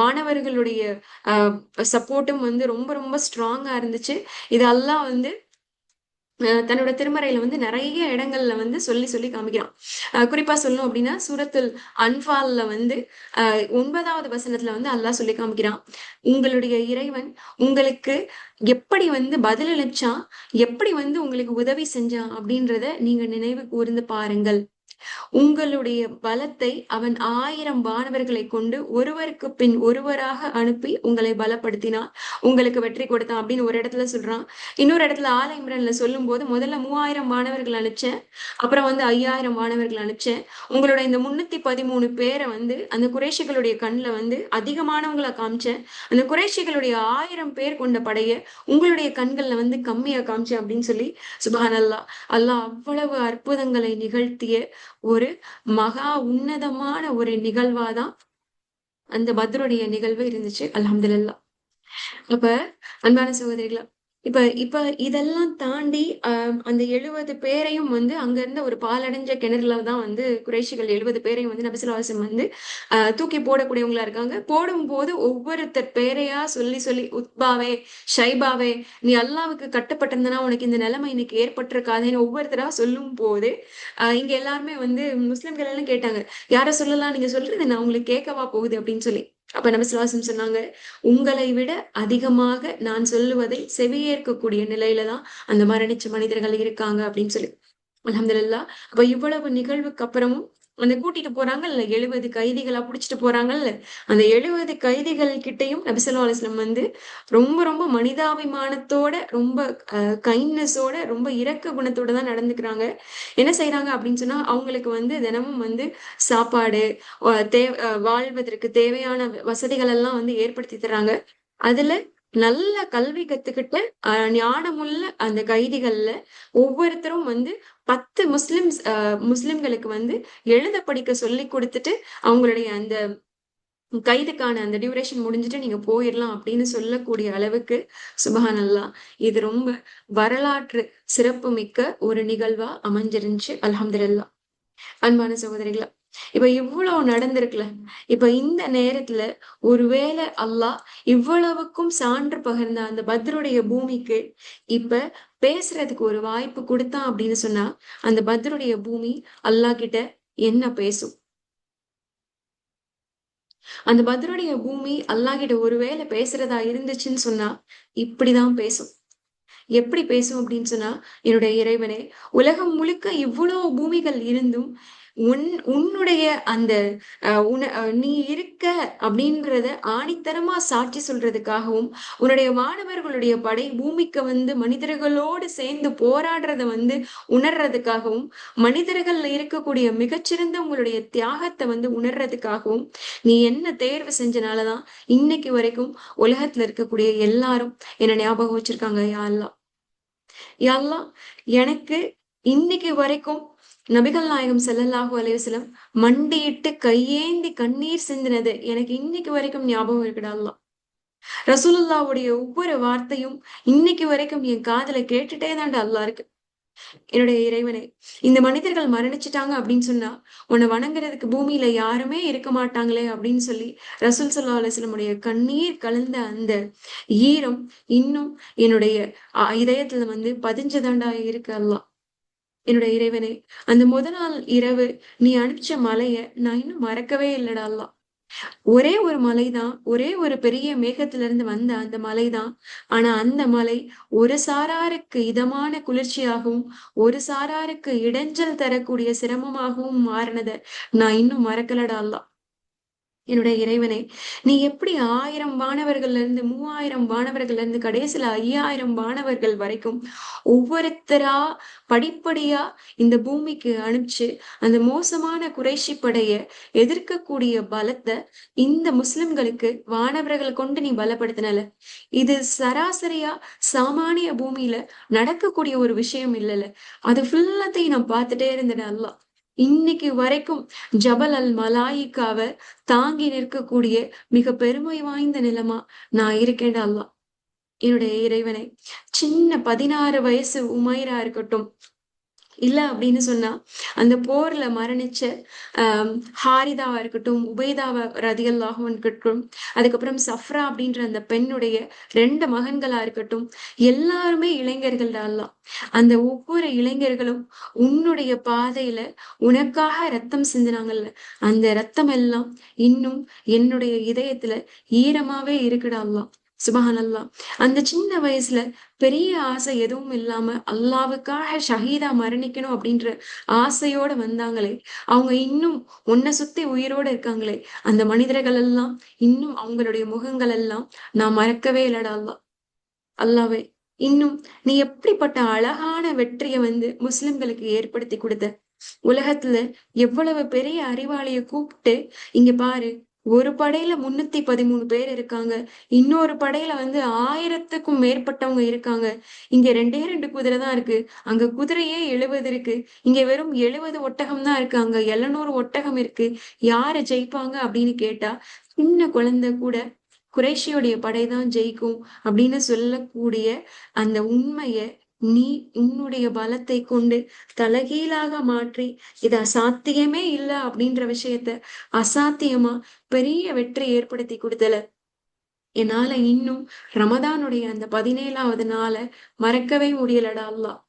வானவர்களுடைய சப்போர்ட்டும் வந்து ரொம்ப ரொம்ப ஸ்ட்ராங்கா இருந்துச்சு. இது அல்லாஹ் வந்து தன்னோட திருமறையில வந்து நிறைய இடங்கள்ல வந்து சொல்லி சொல்லி காமிக்கிறான். குறிப்பா சொல்லணும் அப்படின்னா சூரத்துல் அன்பால்ல வந்து 9வது வசனத்துல வந்து அல்லாஹ் சொல்லி காமிக்கிறான். உங்களுடைய இறைவன் உங்களுக்கு எப்படி வந்து பதிலளிச்சான், எப்படி வந்து உங்களுக்கு உதவி செஞ்சான் அப்படின்றத நீங்க நினைவு கூர்ந்து பாருங்கள். உங்களுடைய பலத்தை அவன் 1000 வானவர்களை கொண்டு ஒருவருக்கு பின் ஒருவராக அனுப்பி உங்களை பலப்படுத்தினான், உங்களுக்கு வெற்றி கொடுத்தான் அப்படின்னு ஒரு இடத்துல சொல்றான். இன்னொரு இடத்துல ஆல இம்ரான்ல சொல்லும் போது, முதல்ல 3000 மாணவர்கள் அனுப்பிச்சேன், அப்புறம் 5000 மாணவர்கள் அனுப்பிச்சேன். உங்களோட இந்த 313 பேரை அந்த குறைஷிகளுடைய கண்ணுல அதிகமானவங்களா காமிச்சேன். அந்த குறைஷிகளுடைய 1000 பேர் கொண்ட படைய உங்களுடைய கண்கள்ல கம்மியா காமிச்சேன் அப்படின்னு சொல்லி சுபஹான் அல்லாஹ். அல்லாஹ் அவ்வளவு அற்புதங்களை நிகழ்த்திய ஒரு மகா உன்னதமான ஒரு நிகழ்வாதான் அந்த பத்ருடைய நிகழ்வு இருந்துச்சு. அல்ஹம்துலில்லாஹ். அப்ப அன்பான சகோதரிகளா, இப்ப இப்ப இதெல்லாம் தாண்டி அந்த 70 பேரையும் அங்க இருந்த ஒரு பாலடைஞ்ச கிணறுல தான் குறைஷிகள் 70 பேரையும் நபி ஸல்லல்லாஹு அலைஹி வஸல்லம் தூக்கி போடக்கூடியவங்களா இருக்காங்க. போடும்போது ஒவ்வொருத்தர் பேரையா சொல்லி சொல்லி, உத்பாவே, ஷைபாவே, நீ அல்லாஹ்வுக்கு கட்டுப்பட்டிருந்தனா உனக்கு இந்த நிலைமை இன்னைக்கு ஏற்பட்டிருக்காதேன்னு ஒவ்வொருத்தரா சொல்லும் போது இங்க எல்லாருமே முஸ்லிம்கள் எல்லாம் கேட்டாங்க, யார சொல்லலாம், நீங்க சொல்றது நான் உங்களுக்கு கேட்கவா போகுது அப்படின்னு சொல்லி. அப்ப நபி ஸல்லல்லாஹு அலைஹி வஸல்லம் சொன்னாங்க, உங்களை விட அதிகமாக நான் சொல்லுவதை செவியேற்கக்கூடிய நிலையில தான் அந்த மரணிச்ச மனிதர்கள் இருக்காங்க அப்படின்னு சொல்லி. அல்ஹம்துலில்லாஹ். அப்ப இவ்வளவு நிகழ்வுக்கு அப்புறமும் கூட்டிட்டு போறாங்கல்ல, 70 கைதிகளா புடிச்சிட்டு போறாங்கல்ல, அந்த 70 கைதிகள் கிட்டயும் நபி ஸல்லல்லாஹு அலைஹி வஸல்லம் ரொம்ப ரொம்ப மனிதாபிமானத்தோட, ரொம்ப கைண்ட்னஸோட, ரொம்ப இரக்க குணத்தோட தான் நடந்துக்கிறாங்க. என்ன செய்யறாங்க அப்படின்னு சொன்னா, அவங்களுக்கு தினமும் சாப்பாடு, வாழ்வதற்கு தேவையான வசதிகள் எல்லாம் ஏற்படுத்தி தர்றாங்க. அதுல நல்ல கல்வி கத்துக்கிட்டு ஞானமுள்ள அந்த கைதிகள்ல ஒவ்வொருத்தரும் 10 முஸ்லிம்களுக்கு எழுத படிக்க சொல்லி கொடுத்துட்டு அவங்களுடைய அந்த கைதுக்கான அந்த டியூரேஷன் முடிஞ்சுட்டு நீங்க போயிடலாம் அப்படின்னு சொல்லக்கூடிய அளவுக்கு சுபஹானல்லாஹ், இது ரொம்ப வரலாற்று சிறப்பு மிக்க ஒரு நிகழ்வா அமைஞ்சிருந்துச்சு. அல்ஹம்துலில்லாஹ். அன்பான சகோதரிகளா, இப்ப இவ்வளவு நடந்திருக்குல்ல, இப்ப இந்த நேரத்துல ஒருவேளை அல்லாஹ் இவ்வளவுக்கும் சான்று பகிர்ந்த அந்த பத்ருடைய பூமிக்கு இப்ப பேசுறதுக்கு ஒரு வாய்ப்பு கொடுத்தான் அப்படின்னு சொன்னா, அந்த பத்ருடைய பூமி அல்லாஹ் கிட்ட என்ன பேசும்? அந்த பத்ருடைய பூமி அல்லாஹ் கிட்ட ஒருவேளை பேசுறதா இருந்துச்சுன்னு சொன்னா இப்படிதான் பேசும். எப்படி பேசும் அப்படின்னு சொன்னா, என்னுடைய இறைவனே, உலகம் முழுக்க இவ்வளவு பூமிகள் இருந்தும் உன்னுடைய அந்த நீ இருக்க அப்படின்றத ஆணித்தரமா சாட்சி சொல்றதுக்காகவும், உன்னுடைய மாணவர்களுடைய படை பூமிக்கு மனிதர்களோடு சேர்ந்து போராடுறத உணர்றதுக்காகவும், மனிதர்கள்ல இருக்கக்கூடிய மிகச்சிறந்த உங்களுடைய தியாகத்தை உணர்றதுக்காகவும் நீ என்ன தேர்வு செஞ்சனாலதான் இன்னைக்கு வரைக்கும் உலகத்துல இருக்கக்கூடிய எல்லாரும் என்ன ஞாபகம் வச்சிருக்காங்க. யா அல்லாஹ், யா அல்லாஹ், எனக்கு இன்னைக்கு வரைக்கும் நபிகள் நாயகம் ஸல்லல்லாஹு அலைஹி வஸல்லம் மண்டியிட்டு கையேந்தி கண்ணீர் சிந்தினது எனக்கு இன்னைக்கு வரைக்கும் ஞாபகம் இருக்குடா அல்லாஹ். ரசூலுல்லாஹ்வுடைய ஒவ்வொரு வார்த்தையும் இன்னைக்கு வரைக்கும் என் காதுல கேட்டுட்டே தான்டா அல்லாஹ் இருக்கு. என்னுடைய இறைவனே, இந்த மனிதர்கள் மரணிச்சுட்டாங்க அப்படின்னு சொன்னா உன்னை வணங்குறதுக்கு பூமியில யாருமே இருக்க மாட்டாங்களே அப்படின்னு சொல்லி ரசூல் ஸல்லல்லாஹு அலைஹி வஸல்லம் உடைய கண்ணீர் கலந்த அந்த ஈரம் இன்னும் என்னுடைய இதயத்துல பதிஞ்சதாண்டா இருக்கு அல்லாஹ். என்னுடைய இறைவனே, அந்த நாள் இரவு நீ அனுப்பிச்ச மலைய நான் இன்னும் மறக்கவே இல்லடா அல்லாஹ். ஒரே ஒரு மலைதான், ஒரே ஒரு பெரிய மேகத்துல இருந்து வந்த அந்த மலைதான். ஆனா அந்த மலை ஒரு சாராருக்கு இதமான குளிர்ச்சியாகவும், ஒரு சாராருக்கு இடைஞ்சல் தரக்கூடிய சிரமமாகவும் மாறினத நான் இன்னும் மறக்கலடா அல்லாஹ். என்னுடைய இறைவனே, நீ எப்படி 1000 மாணவர்கள்ல இருந்து 3000 மாணவர்கள்ல இருந்து கடைசியில 5000 மாணவர்கள் வரைக்கும் ஒவ்வொருத்தரா படிப்படியா இந்த பூமிக்கு அனுப்பிச்சு அந்த மோசமான குறைஷி படைய எதிர்க்கக்கூடிய பலத்தை இந்த முஸ்லிம்களுக்கு வானவர்களை கொண்டு நீ பலப்படுத்தினல, இது சராசரியா சாமானிய பூமியில நடக்கக்கூடிய ஒரு விஷயம் இல்லைல்ல. அது ஃபுல்லாத்தையும் நான் பார்த்துட்டே இருந்தேன் அல்லாஹ். இன்னைக்கு வரைக்கும் ஜபல் அல் மலாயிக்காவ தாங்கி நிற்கக்கூடிய மிக பெருமை வாய்ந்த நிலமா நான் இருக்கேன்டா அல்லாஹ். என்னுடைய இறைவனை, சின்ன 16 வயசு உமைரா இருக்கட்டும், இல்ல அப்படின்னு சொன்னா அந்த போர்ல மரணிச்ச ஹாரிதாவா இருக்கட்டும், உபைதாவா ரதியல்லாஹு இருக்கட்டும், அதுக்கப்புறம் சஃப்ரா அப்படின்ற அந்த பெண்ணுடைய 2 மகன்களா இருக்கட்டும், எல்லாருமே இளைஞர்கள் அல்லாஹ். அந்த ஒவ்வொரு இளைஞர்களும் உன்னுடைய பாதையில உனக்காக ரத்தம் சிந்தினாங்கல்ல, அந்த ரத்தம் எல்லாம் இன்னும் என்னுடைய இதயத்துல ஈரமாவே இருக்குடா அல்லாஹ். சுபஹானல்லாஹ். அந்த சின்ன வயசுல பெரிய ஆசை எதுவும் இல்லாம அல்லாவுக்காக ஷஹீதா மரணிக்கணும் அப்படின்ற ஆசையோட வந்தாங்களே, அவங்க இன்னும் உன்னை சுத்தி உயிரோட இருக்காங்களே, அந்த மனிதர்கள் எல்லாம் இன்னும் அவங்களுடைய முகங்கள் எல்லாம் நான் மறக்கவே இல்லடா அல்லாஹ். அல்லாவே, இன்னும் நீ எப்படிப்பட்ட அழகான வெற்றியை முஸ்லிம்களுக்கு ஏற்படுத்தி கொடுத்த. உலகத்துல எவ்வளவு பெரிய அறிவாளிய கூப்பிட்டு, இங்க பாரு, ஒரு படையில 313 பேர் இருக்காங்க, இன்னொரு படையில 1000த்துக்கும் மேற்பட்டவங்க இருக்காங்க. இங்க 2 குதிரை தான் இருக்கு, அங்க குதிரையே 70 இருக்கு, இங்க வெறும் 70 ஒட்டகம் தான் இருக்கு, அங்க 700 ஒட்டகம் இருக்கு, யாரு ஜெயிப்பாங்க அப்படின்னு கேட்டா, சின்ன குழந்தை கூட குறைஷியோடைய படைதான் ஜெயிக்கும் அப்படின்னு சொல்லக்கூடிய அந்த உண்மைய நீ உன்னுடைய பலத்தை கொண்டு தலகீழாக மாற்றி, இது அசாத்தியமே இல்லை அப்படின்ற விஷயத்த அசாத்தியமா பெரிய வெற்றி ஏற்படுத்தி கொடுத்தல. என்னால இன்னும் ரமதானுடைய அந்த 17வது நாளை மறக்கவே முடியலடா அல்லாஹ்.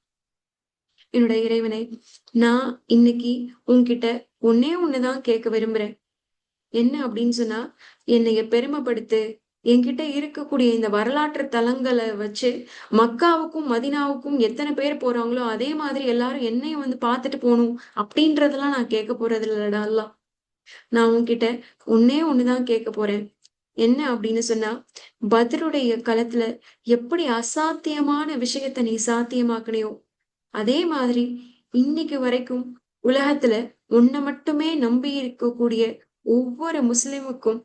என்னுடைய இறைவனை, நான் இன்னைக்கு உன்கிட்ட ஒன்னே ஒண்ணுதான் கேட்க விரும்புறேன். என்ன அப்படின்னு சொன்னா, என்னைய பெருமைப்படுத்து. என்கிட்ட இருக்கக்கூடிய இந்த வரலாற்று தலங்களை வச்சு மக்காவுக்கும் மதினாவுக்கும் எத்தனை பேர் போறாங்களோ அதே மாதிரி எல்லாரும் என்னையும் பார்த்துட்டு போகணும் அப்படின்றதெல்லாம் நான் கேட்க போறது இல்லடா அல்லா. நான் உன்கிட்ட ஒன்னே ஒண்ணுதான் கேட்க போறேன். என்ன அப்படின்னு சொன்னா, பத்ருடைய களத்துல எப்படி அசாத்தியமான விஷயத்த நீ சாத்தியமாக்குனியோ அதே மாதிரி இன்னைக்கு வரைக்கும் உலகத்துல உன்னை மட்டுமே நம்பி இருக்கக்கூடிய ஒவ்வொரு முஸ்லிமுக்கும்,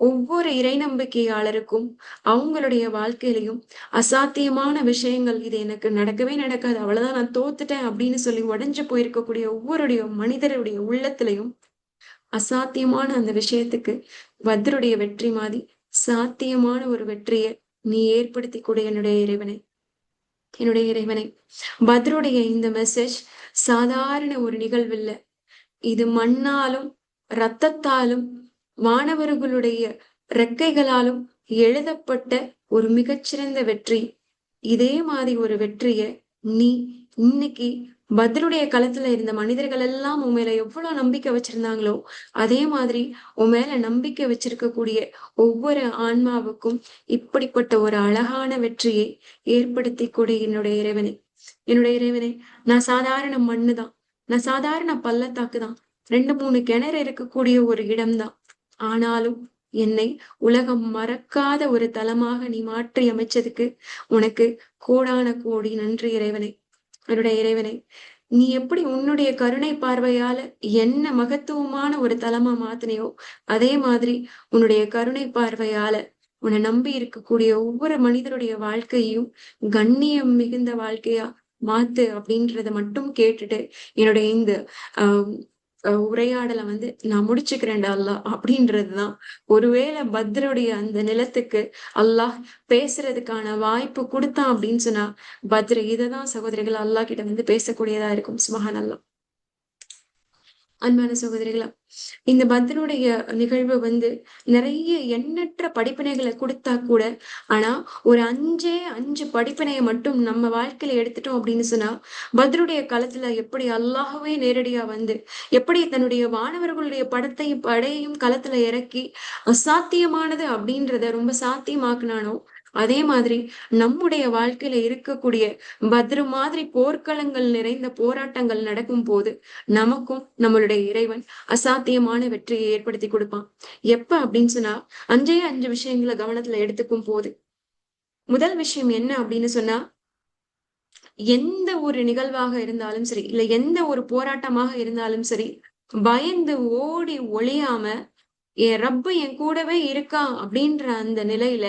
ஒவ்வொரு இறை நம்பிக்கையாளருக்கும் அவங்களுடைய வாழ்க்கையிலையும் அசாத்தியமான விஷயங்கள், இது எனக்கு நடக்கவே நடக்காது, அவ்வளவுதான், நான் தோத்துட்டேன் அப்படின்னு சொல்லி உடைஞ்சு போயிருக்கக்கூடிய ஒவ்வொருடைய மனிதருடைய உள்ளத்திலையும் அசாத்தியமான அந்த விஷயத்துக்கு பத்ருடைய வெற்றி மாதிரி சாத்தியமான ஒரு வெற்றியை நீ ஏற்படுத்தி கொடு என்னுடைய இறைவனை. என்னுடைய இறைவனை, பத்ருடைய இந்த மெசேஜ் சாதாரண ஒரு நிகழ்வு இல்ல. இது மண்ணாலும் இரத்தத்தாலும் மாணவர்களுடைய ரெக்கைகளாலும் எழுதப்பட்ட ஒரு மிகச்சிறந்த வெற்றி. இதே மாதிரி ஒரு வெற்றிய நீ இன்னைக்கு பத்ருடைய களத்துல இருந்த மனிதர்கள் எல்லாம் உன் மேல எவ்வளவு நம்பிக்கை வச்சிருந்தாங்களோ அதே மாதிரி உன் மேல நம்பிக்கை வச்சிருக்கக்கூடிய ஒவ்வொரு ஆன்மாவுக்கும் இப்படிப்பட்ட ஒரு அழகான வெற்றியை ஏற்படுத்தி கொடு என்னுடைய இறைவனை. என்னுடைய இறைவனை, நான் சாதாரண மண்ணுதான், நான் சாதாரண பள்ளத்தாக்கு தான், 2 3 கிணறு இருக்கக்கூடிய ஒரு இடம்தான். ஆனாலும் என்னை உலகம் மறக்காத ஒரு தலமாக நீ மாற்றி அமைச்சதுக்கு உனக்கு கோடான கோடி நன்றி இறைவனை. என்னுடைய இறைவனை, நீ எப்படி உன்னுடைய கருணை பார்வையால என்ன மகத்துவமான ஒரு தலமா மாத்தினியோ அதே மாதிரி உன்னுடைய கருணை பார்வையால உன்னை நம்பி இருக்கக்கூடிய ஒவ்வொரு மனிதருடைய வாழ்க்கையும் கண்ணியம் மிகுந்த வாழ்க்கையா மாத்து அப்படின்றத மட்டும் கேட்டுட்டு என்னுடைய இந்த ஆஹ் உரையாடலை நான் முடிச்சுக்கிறேன்டா அல்லாஹ் அப்படின்றதுதான். ஒருவேளை பத்ருடைய அந்த நிலத்துக்கு அல்லாஹ் பேசுறதுக்கான வாய்ப்பு கொடுத்தான் அப்படின்னு சொன்னா பத்ரு இததான் சகோதரிகள் அல்லாஹ் கிட்ட பேசக்கூடியதா இருக்கும். சுபஹான் அல்லாஹ். அன்பான சகோதரிகளா, இந்த பத்ருடைய நிகழ்வு நிறைய எண்ணற்ற படிப்பினைகளை கொடுத்தா கூட, ஆனா ஒரு 5 படிப்பினையை மட்டும் நம்ம வாழ்க்கையில எடுத்துட்டோம் அப்படின்னு சொன்னா, பத்ருடைய களத்துல எப்படி அல்லாஹ்வே நேரடியா எப்படி தன்னுடைய வானவர்களுடைய படையையும் களத்துல இறக்கி அசாத்தியமானது அப்படின்றத ரொம்ப சாத்தியமாக்குனானோ அதே மாதிரி நம்முடைய வாழ்க்கையில இருக்கக்கூடிய பத்ரு மாதிரி போர்க்களங்கள் நிறைந்த போராட்டங்கள் நடக்கும் போது நமக்கும் நம்மளுடைய இறைவன் அசாத்தியமான வெற்றியை ஏற்படுத்தி கொடுப்பான். எப்ப அப்படின்னு சொன்னா, 5 விஷயங்களை கவனத்துல எடுத்துக்கும் போது, முதல் விஷயம் என்ன அப்படின்னு சொன்னா, எந்த ஒரு நிகழ்வாக இருந்தாலும் சரி, இல்ல எந்த ஒரு போராட்டமாக இருந்தாலும் சரி, பயந்து ஓடி ஒளியாம என் ரப்பு என் கூடவே இருக்கா அப்படின்ற அந்த நிலையில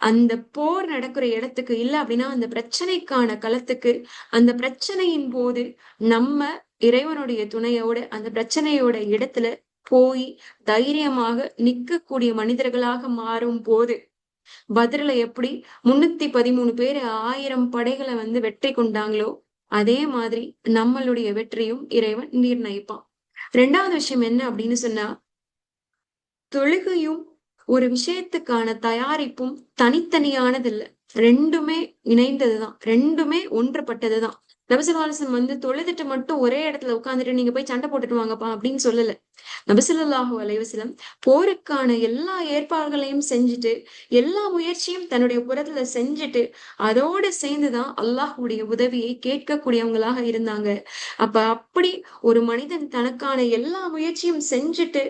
அந்த போர் நடக்கிற இடத்துக்கு, இல்ல அப்படின்னா அந்த பிரச்சனைக்கான களத்துக்கு, அந்த பிரச்சனையின் போது நம்ம இறைவனுடைய துணையோட அந்த பிரச்சனையோட இடத்துல போய் தைரியமாக நிற்கக்கூடிய மனிதர்களாக மாறும் போது, பத்ருல எப்படி 313 பேர் 1000 படைகளை வெற்றி கொண்டாங்களோ அதே மாதிரி நம்மளுடைய வெற்றியும் இறைவன் நிர்ணயிப்பான். 2வது விஷயம் என்ன அப்படின்னு சொன்னா, தொழுகையும் ஒரு விஷயத்துக்கான தயாரிப்பும் தனித்தனியானது இல்ல, ரெண்டுமே இணைந்ததுதான், ரெண்டுமே ஒன்றுபட்டதுதான். நபிசல்லாசன் வந்து தொழுதுட்டு மட்டும் ஒரே இடத்துல உட்காந்துட்டு நீங்க போய் சண்டை போட்டுட்டு வாங்கப்பா அப்படின்னு சொல்லல. நபிசல்லாஹு அலைவசலம் போருக்கான எல்லா ஏற்பாடுகளையும் செஞ்சுட்டு எல்லா முயற்சியும் தன்னுடைய புறத்துல செஞ்சுட்டு அதோடு சேர்ந்துதான் அல்லாஹுடைய உதவியை கேட்கக்கூடியவங்களாக இருந்தாங்க. அப்படி ஒரு மனிதன் தனக்கான எல்லா முயற்சியும் செஞ்சுட்டு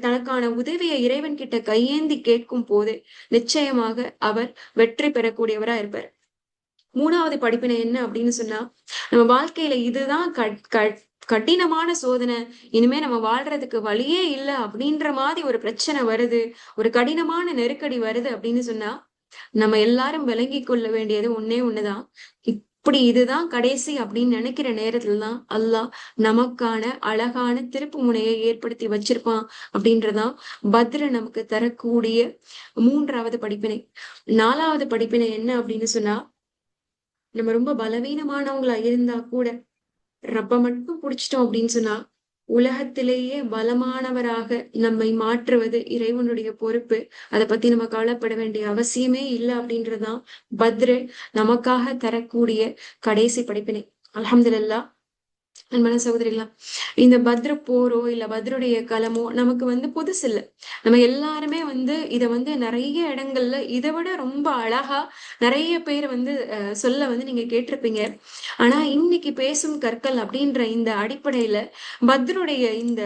தனக்கான உதவியை இறைவன் கிட்ட கையேந்தி கேட்கும் போது நிச்சயமாக அவர் வெற்றி பெறக்கூடியவரா இருப்பார். மூணாவது படிப்பினை என்ன அப்படின்னு சொன்னா, நம்ம வாழ்க்கையில இதுதான் கடினமான சோதனை, இனிமே நம்ம வாழ்றதுக்கு வழியே இல்லை அப்படின்ற மாதிரி ஒரு பிரச்சனை வருது, ஒரு கடினமான நெருக்கடி வருது அப்படின்னு சொன்னா, நம்ம எல்லாரும் விளங்கி கொள்ள வேண்டியது ஒன்னே ஒண்ணுதான். இப்படி இதுதான் கடைசி அப்படின்னு நினைக்கிற நேரத்துலதான் அல்லாஹ் நமக்கான அழகான திருப்பு முனையை ஏற்படுத்தி வச்சிருப்பான் அப்படின்றதான் பத்ர நமக்கு தரக்கூடிய மூன்றாவது படிப்பினை. நாலாவது படிப்பினை என்ன அப்படின்னு சொன்னா, நம்ம ரொம்ப பலவீனமானவங்களா இருந்தா கூட ரப்ப மட்டும் புடிச்சிட்டோம் அப்படின்னு சொன்னா உலகத்திலேயே பலமானவராக நம்மை மாற்றுவது இறைவனுடைய பொறுப்பு. அதை பத்தி நம்ம கவலைப்பட வேண்டிய அவசியமே இல்லை அப்படின்றதுதான் பத்ரு நமக்காக தரக்கூடிய கடைசி படிப்பினை. அல்ஹம்துலில்லாஹ். அன்பான சகோதரிகளா, இந்த பத்ர போரோ இல்ல பத்ருடைய களமோ நமக்கு வந்து புதுசு இல்லை. நம்ம எல்லாருமே வந்து இத வந்து நிறைய இடங்கள்ல இதை விட ரொம்ப அழகா நிறைய பேர் வந்து சொல்ல வந்து நீங்க கேட்டிருப்பீங்க. ஆனா இன்னைக்கு பேசும் கற்கள் அப்படின்ற இந்த அடிப்படையில பத்ருடைய இந்த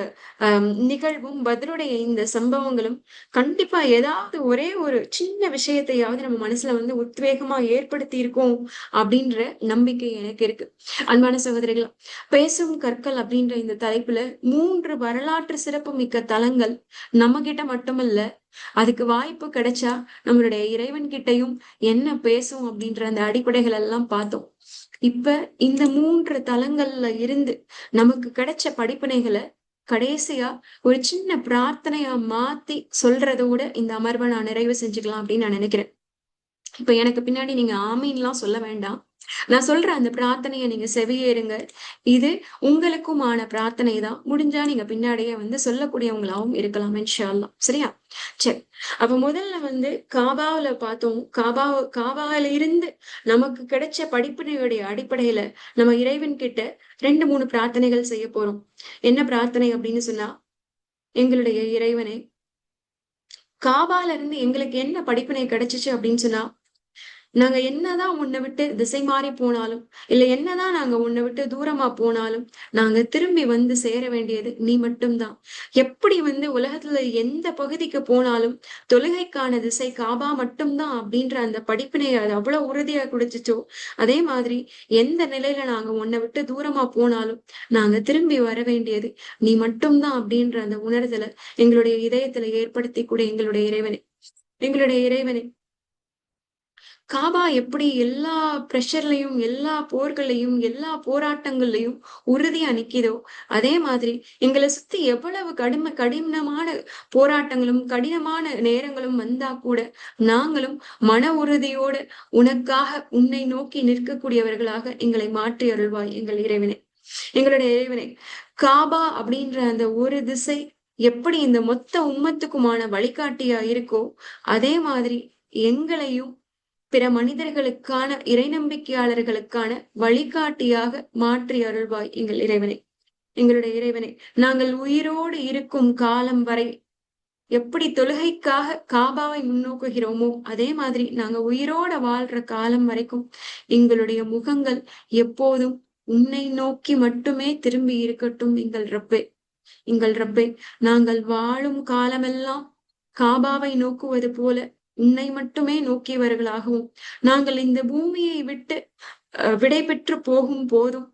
நிகழ்வும் பத்ருடைய இந்த சம்பவங்களும் கண்டிப்பா ஏதாவது ஒரே ஒரு சின்ன விஷயத்தையாவது நம்ம மனசுல வந்து உத்வேகமா ஏற்படுத்தி இருக்கோம் அப்படின்ற நம்பிக்கை எனக்கு இருக்கு. அன்பான சகோதரிகளா, பேசும் கற்கள் அப்படின்ற இந்த தலைப்புல 3 வரலாற்று சிறப்பு மிக்க தலங்கள் நம்ம கிட்ட மட்டுமல்ல, அதுக்கு வாய்ப்பு கிடைச்சா நம்மளுடைய இறைவன் கிட்டையும் என்ன பேசும் அப்படின்ற அந்த அடிப்படைகள் எல்லாம் பார்த்தோம். இப்ப இந்த 3 தலங்கள்ல இருந்து நமக்கு கிடைச்ச படிப்பினைகளை கடைசியா ஒரு சின்ன பிரார்த்தனையா மாத்தி சொல்றதோட இந்த அமர்வை நான் நிறைவு செஞ்சுக்கலாம் அப்படின்னு நான் நினைக்கிறேன். இப்ப எனக்கு பின்னாடி நீங்க ஆமீன்லாம் சொல்ல வேண்டாம். நான் சொல்ற அந்த பிரார்த்தனையை நீங்க செவியேறுங்க. இது உங்களுக்குமான பிரார்த்தனை தான். முடிஞ்சா நீங்க பின்னாடியே வந்து சொல்லக்கூடியவங்களாவும் இருக்கலாம் இன்ஷா அல்லாஹ். சரியா? சரி. அப்ப முதல்ல வந்து காபாவில பார்த்தோம். காபாவில இருந்து நமக்கு கிடைச்ச படிப்பினையுடைய அடிப்படையில நம்ம இறைவன் கிட்ட 2-3 பிரார்த்தனைகள் செய்ய போறோம். என்ன பிரார்த்தனை அப்படின்னு சொன்னா, எங்களுடைய இறைவனே, காபால இருந்து எங்களுக்கு என்ன படிப்பினை கிடைச்சிச்சு அப்படின்னு சொன்னா, நாங்க என்னதான் உன்னை விட்டு திசை மாறி போனாலும், இல்ல என்னதான் நாங்க உன்னை விட்டு தூரமா போனாலும், நாங்க திரும்பி வந்து சேர வேண்டியது நீ மட்டும்தான். எப்படி வந்து உலகத்துல எந்த பகுதிக்கு போனாலும் தொழுகைக்கான திசை காபா மட்டும்தான் அப்படின்ற அந்த படிப்பினை அது அவ்வளவு உறுதியா கொடுத்துச்சோ, அதே மாதிரி எந்த நிலையில நாங்க உன்னை விட்டு தூரமா போனாலும் நாங்க திரும்பி வர வேண்டியது நீ மட்டும்தான் அப்படின்ற அந்த உணர்தலை எங்களுடைய இதயத்துல ஏற்படுத்தி கூட எங்களுடைய இறைவனே, எங்களுடைய இறைவனே, காபா எப்படி எல்லா பிரஷர்லையும் எல்லா போர்களையும் எல்லா போராட்டங்கள்லையும் உறுதியா நிக்குதோ, அதே மாதிரி எங்களை சுத்தி எவ்வளவு கடினமான போராட்டங்களும் கடினமான நேரங்களும் வந்தா கூட நாங்களும் மன உறுதியோடு உனக்காக உன்னை நோக்கி நிற்கக்கூடியவர்களாக எங்களை மாற்றி அருள்வாய் எங்கள் இறைவனே, எங்களுடைய இறைவனே. காபா அப்படின்ற அந்த ஒரு திசை எப்படி இந்த மொத்த உம்மத்துக்குமான வழிகாட்டியா இருக்கோ, அதே மாதிரி எங்களையும் பிற மனிதர்களுக்கான இறை நம்பிக்கையாளர்களுக்கான வழிகாட்டியாக மாற்றி அருள்வாய் எங்கள் இறைவனை, எங்களுடைய இறைவனை. நாங்கள் உயிரோடு இருக்கும் காலம் வரை எப்படி தொழுகைக்காக காபாவை முன்னோக்குகிறோமோ, அதே மாதிரி நாங்க உயிரோட வாழ்ற காலம் வரைக்கும் எங்களுடைய முகங்கள் எப்போதும் உன்னை நோக்கி மட்டுமே திரும்பி இருக்கட்டும் எங்கள் ரப்பே, எங்கள் ரப்பே. நாங்கள் வாழும் காலமெல்லாம் காபாவை நோக்குவது போல உன்னை மட்டுமே நோக்கியவர்களாகவும், நாங்கள் இந்த பூமியை விட்டு விடை பெற்று போகும் போதும்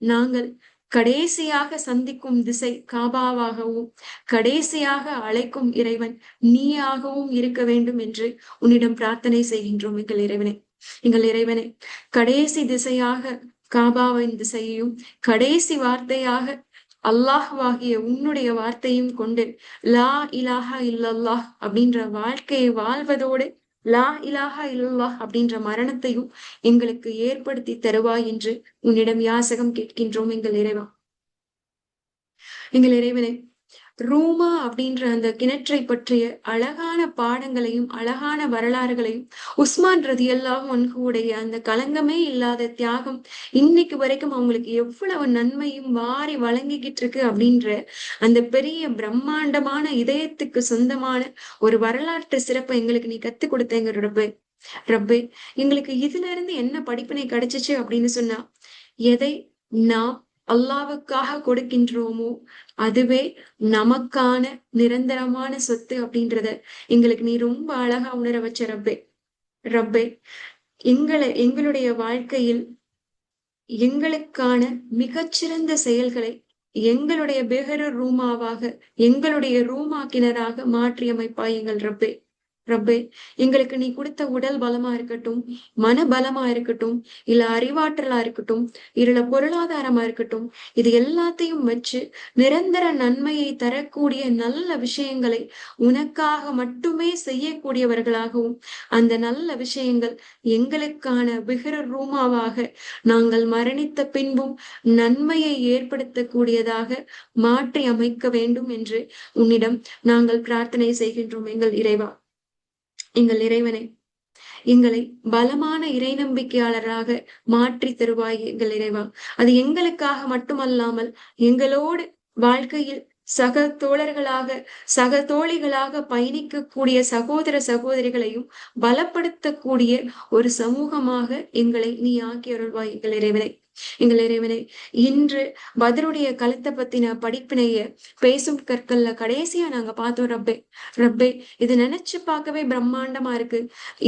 நாங்கள் கடைசியாக சந்திக்கும் திசை காபாவாகவும், கடைசியாக அழைக்கும் இறைவன் நீயாகவும் இருக்க வேண்டும் என்று உன்னிடம் பிரார்த்தனை செய்கின்றோம் எங்கள் இறைவனே, எங்கள் இறைவனே. கடைசி திசையாக காபாவின் திசையையும் கடைசி வார்த்தையாக அல்லாஹ்வாகிய உன்னுடைய வார்த்தையும் கொண்டு லா இலாஹா இல்லல்லாஹ் அப்படின்ற வாழ்க்கையை வாழ்வதோடு லா இலாஹா இல்லல்லாஹ் அப்படின்ற மரணத்தையும் எங்களுக்கு ஏற்படுத்தி தருவாய் என்று உன்னிடம் யாசகம் கேட்கின்றோம் எங்கள் இறைவா, எங்கள் இறைவனே. ரூமா அப்படின்ற அந்த கிணற்றை பற்றிய அழகான பாடங்களையும் அழகான வரலாறுகளையும் உஸ்மான் ரதியல்லாஹு அன்ஹுவுடைய அந்த களங்கமே இல்லாத தியாகம் இன்னைக்கு வரைக்கும் அவங்களுக்கு எவ்வளவு நன்மையும் வாரி வழங்கிக்கிட்டு இருக்கு அப்படின்ற அந்த பெரிய பிரம்மாண்டமான இதயத்துக்கு சொந்தமான ஒரு வரலாற்று சிறப்பை எங்களுக்கு நீ கத்து கொடுத்தேங்க ரப்பே. ரப்பே, எங்களுக்கு இதுல இருந்து என்ன படிப்பினை கிடைச்சிச்சு அப்படின்னு சொன்னா, எதை நாம் அல்லாவுக்காக கொடுக்கின்றோமோ அதுவே நமக்கான நிரந்தரமான சொத்து அப்படின்றத எங்களுக்கு நீ ரொம்ப அழகா உணர வச்ச ரப்பே. ரப்பே, எங்களுடைய வாழ்க்கையில் எங்களுக்கான மிகச்சிறந்த செயல்களை எங்களுடைய பெஹரு ரூமாவாக எங்களுடைய ரூமாக்கினராக மாற்றியமைப்பாய் எங்கள் ரப்பே. ரப்பே, எங்களுக்கு நீ கொடுத்த உடல் பலமா இருக்கட்டும், மன பலமா இருக்கட்டும், இல்ல அறிவாற்றலா இருக்கட்டும், இல்ல பொருளாதாரமா இருக்கட்டும், இது எல்லாத்தையும் வச்சு நிரந்தர நன்மையை தரக்கூடிய நல்ல விஷயங்களை உனக்காக மட்டுமே செய்யக்கூடியவர்களாகவும் அந்த நல்ல விஷயங்கள் எங்களுக்கான பிஹர ரூமாவாக நாங்கள் மரணித்த பின்பும் நன்மையை ஏற்படுத்தக்கூடியதாக மாற்றி அமைக்க வேண்டும் என்று உன்னிடம் நாங்கள் பிரார்த்தனை செய்கின்றோம் எங்கள் இறைவா. எங்கள் இறைவனை எங்களை பலமான இறை நம்பிக்கையாளராக மாற்றி தருவாய் எங்கள் இறைவா. அது எங்களுக்காக மட்டுமல்லாமல் எங்களோடு வாழ்க்கையில் சக தோழர்களாக சக தோழிகளாக பயணிக்கக்கூடிய சகோதர சகோதரிகளையும் பலப்படுத்தக்கூடிய ஒரு சமூகமாக எங்களை நீ ஆக்கி அருள்வாய் எங்கள் இறைவனை. எங்கள் இறைவனை, இன்று பதருடைய களத்தை பத்தின படிப்பினைய பேசும் கற்கள்ல கடைசியா நாங்க பார்த்தோம் ரப்பே. ரப்பே, இது நினைச்சு பார்க்கவே பிரம்மாண்டமா இருக்கு.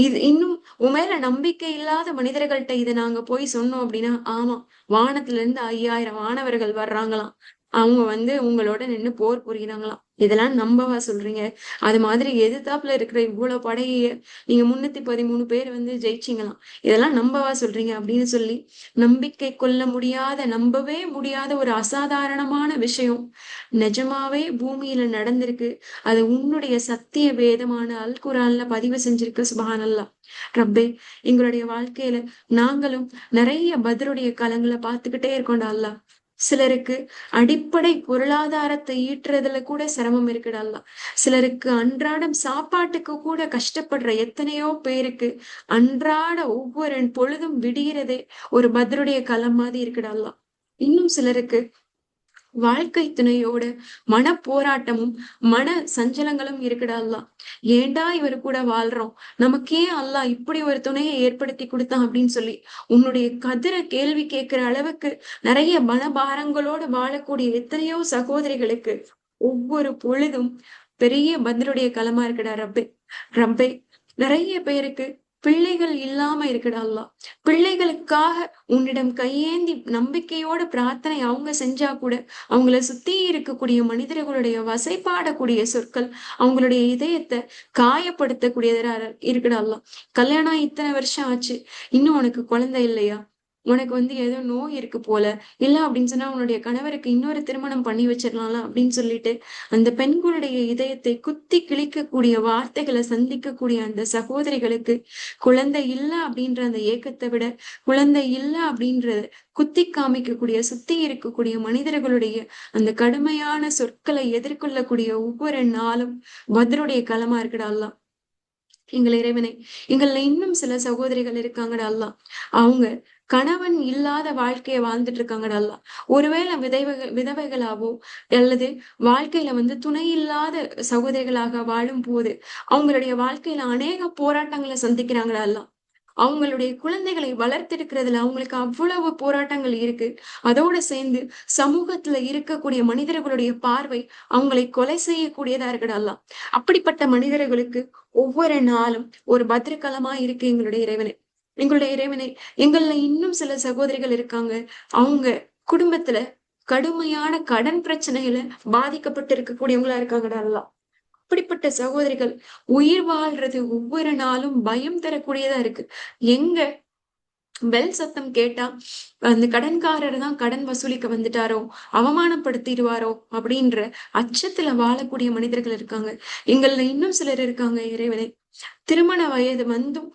இது இன்னும் உமேல நம்பிக்கை இல்லாத மனிதர்கள்ட்ட இதை நாங்க போய் சொன்னோம் அப்படின்னா, ஆமா, வானத்துல இருந்து 5000 வானவர்கள் வர்றாங்களாம், அவங்க உங்களோட நின்னு போர் புரியுறாங்களாம், இதெல்லாம் நம்பவா சொல்றீங்க? அது மாதிரி எதிர்த்தாப்புல இருக்கிற இவ்வளவு படையை நீங்க 313 பேர் ஜெயிச்சிங்களாம், இதெல்லாம் நம்பவா சொல்றீங்க அப்படின்னு சொல்லி நம்பிக்கை கொள்ள முடியாத, நம்பவே முடியாத ஒரு அசாதாரணமான விஷயம் நிஜமாவே பூமியில நடந்திருக்கு. அது உன்னுடைய சத்திய வேதமான அல் குரான்ல பதிவு செஞ்சிருக்கு. சுபஹானல்லாஹ். ரப்பே, எங்களுடைய வாழ்க்கையில நாங்களும் நிறைய பத்ருடைய களங்களை பார்த்துக்கிட்டே இருக்கோம்டா அல்லாஹ். சிலருக்கு அடிப்படை பொருளாதாரத்தை ஈட்டுறதுல கூட சிரமம் இருக்குடா. சிலருக்கு அன்றாடம் சாப்பாட்டுக்கு கூட கஷ்டப்படுற எத்தனையோ பேருக்கு அன்றாட ஒவ்வொரு பொழுதும் விடிகிறதே ஒரு பத்ருடைய களம் மாதிரி இருக்குடா. இன்னும் சிலருக்கு வாழ்க்கை துணையோட மன போராட்டமும் மன சஞ்சலங்களும் இருக்குடா. ஏண்டா இவர் கூட வாழ்றோம், நமக்கே அல்லாஹ் இப்படி ஒரு துணையை ஏற்படுத்தி கொடுத்தான் அப்படின்னு சொல்லி உன்னுடைய கதிர கேள்வி கேட்கிற அளவுக்கு நிறைய மனபாரங்களோடு வாழக்கூடிய எத்தனையோ சகோதரிகளுக்கு ஒவ்வொரு பொழுதும் பெரிய பத்ருடைய களமா இருக்குடா ரப்பே. ரப்பே, நிறைய பேருக்கு பிள்ளைகள் இல்லாம இருக்குடா. பிள்ளைகளுக்காக உன்னிடம் கையேந்தி நம்பிக்கையோட பிரார்த்தனை அவங்க செஞ்சா கூட அவங்கள சுத்தி இருக்கக்கூடிய மனிதர்களுடைய வசைப்பாடக்கூடிய சொற்கள் அவங்களுடைய இதயத்தை காயப்படுத்தக்கூடியதா இருக்குடா. கல்யாணம் இத்தனை வருஷம் ஆச்சு, இன்னும் உனக்கு குழந்தை இல்லையா? உனக்கு ஏதோ நோய் இருக்கு போல, இல்ல அப்படின்னு சொன்னா உன்னுடைய கணவருக்கு இன்னொரு திருமணம் பண்ணி வச்சிடலாம்ல அப்படின்னு சொல்லிட்டு அந்த பெண்களுடைய இதயத்தை குத்தி கிழிக்கக்கூடிய வார்த்தைகளை சந்திக்கக்கூடிய அந்த சகோதரிகளுக்கு குழந்தை இல்ல அப்படின்ற அந்த ஏக்கத்தை விட குழந்தை இல்ல அப்படின்றத குத்தி காமிக்கக்கூடிய சுத்தி இருக்கக்கூடிய மனிதர்களுடைய அந்த கடுமையான சொற்களை எதிர்கொள்ளக்கூடிய ஒவ்வொரு நாளும் பத்ருடைய களமா இருக்குடா அல்லா. எங்கள் இறைவனை, எங்கள்ல இன்னும் சில சகோதரிகள் இருக்காங்கடா அல்லா, அவங்க கணவன் இல்லாத வாழ்க்கைய வாழ்ந்துட்டு இருக்காங்கடா அல்லா. ஒருவேளை விதவைகளாவோ அல்லது வாழ்க்கையில துணை இல்லாத சகோதரிகளாக வாழும் போது அவங்களுடைய வாழ்க்கையில அநேக போராட்டங்களை சந்திக்கிறாங்கடா அல்லா. அவங்களுடைய குழந்தைகளை வளர்த்தெடுக்கிறதுல அவங்களுக்கு அவ்வளவு போராட்டங்கள் இருக்கு. அதோட சேர்ந்து சமூகத்துல இருக்கக்கூடிய மனிதர்களுடைய பார்வை அவங்களை கொலை செய்யக்கூடியதா இருக்கடா. அப்படிப்பட்ட மனிதர்களுக்கு ஒவ்வொரு நாளும் ஒரு பத்திரகாலமா இருக்கு எங்களுடைய இறைவனை. எங்களுடைய இறைவனை, எங்கள்ல இன்னும் சில சகோதரிகள் இருக்காங்க, அவங்க குடும்பத்துல கடுமையான கடன் பிரச்சனைகளை பாதிக்கப்பட்டு இருக்கக்கூடியவங்களா இருக்காங்கடா. அப்படிப்பட்ட சகோதரிகள் உயிர் வாழ்றது ஒவ்வொரு நாளும் பயம் தரக்கூடியதா இருக்கு. எங்க பெல் சத்தம் கேட்டா அந்த கடன்காரர் தான் கடன் வசூலிக்க வந்துட்டாரோ, அவமானப்படுத்திடுவாரோ அப்படின்ற அச்சத்துல வாழக்கூடிய மனிதர்கள் இருக்காங்க. எங்கள்ல இன்னும் சிலர் இருக்காங்க இறைவனை, திருமண வயது வந்தும்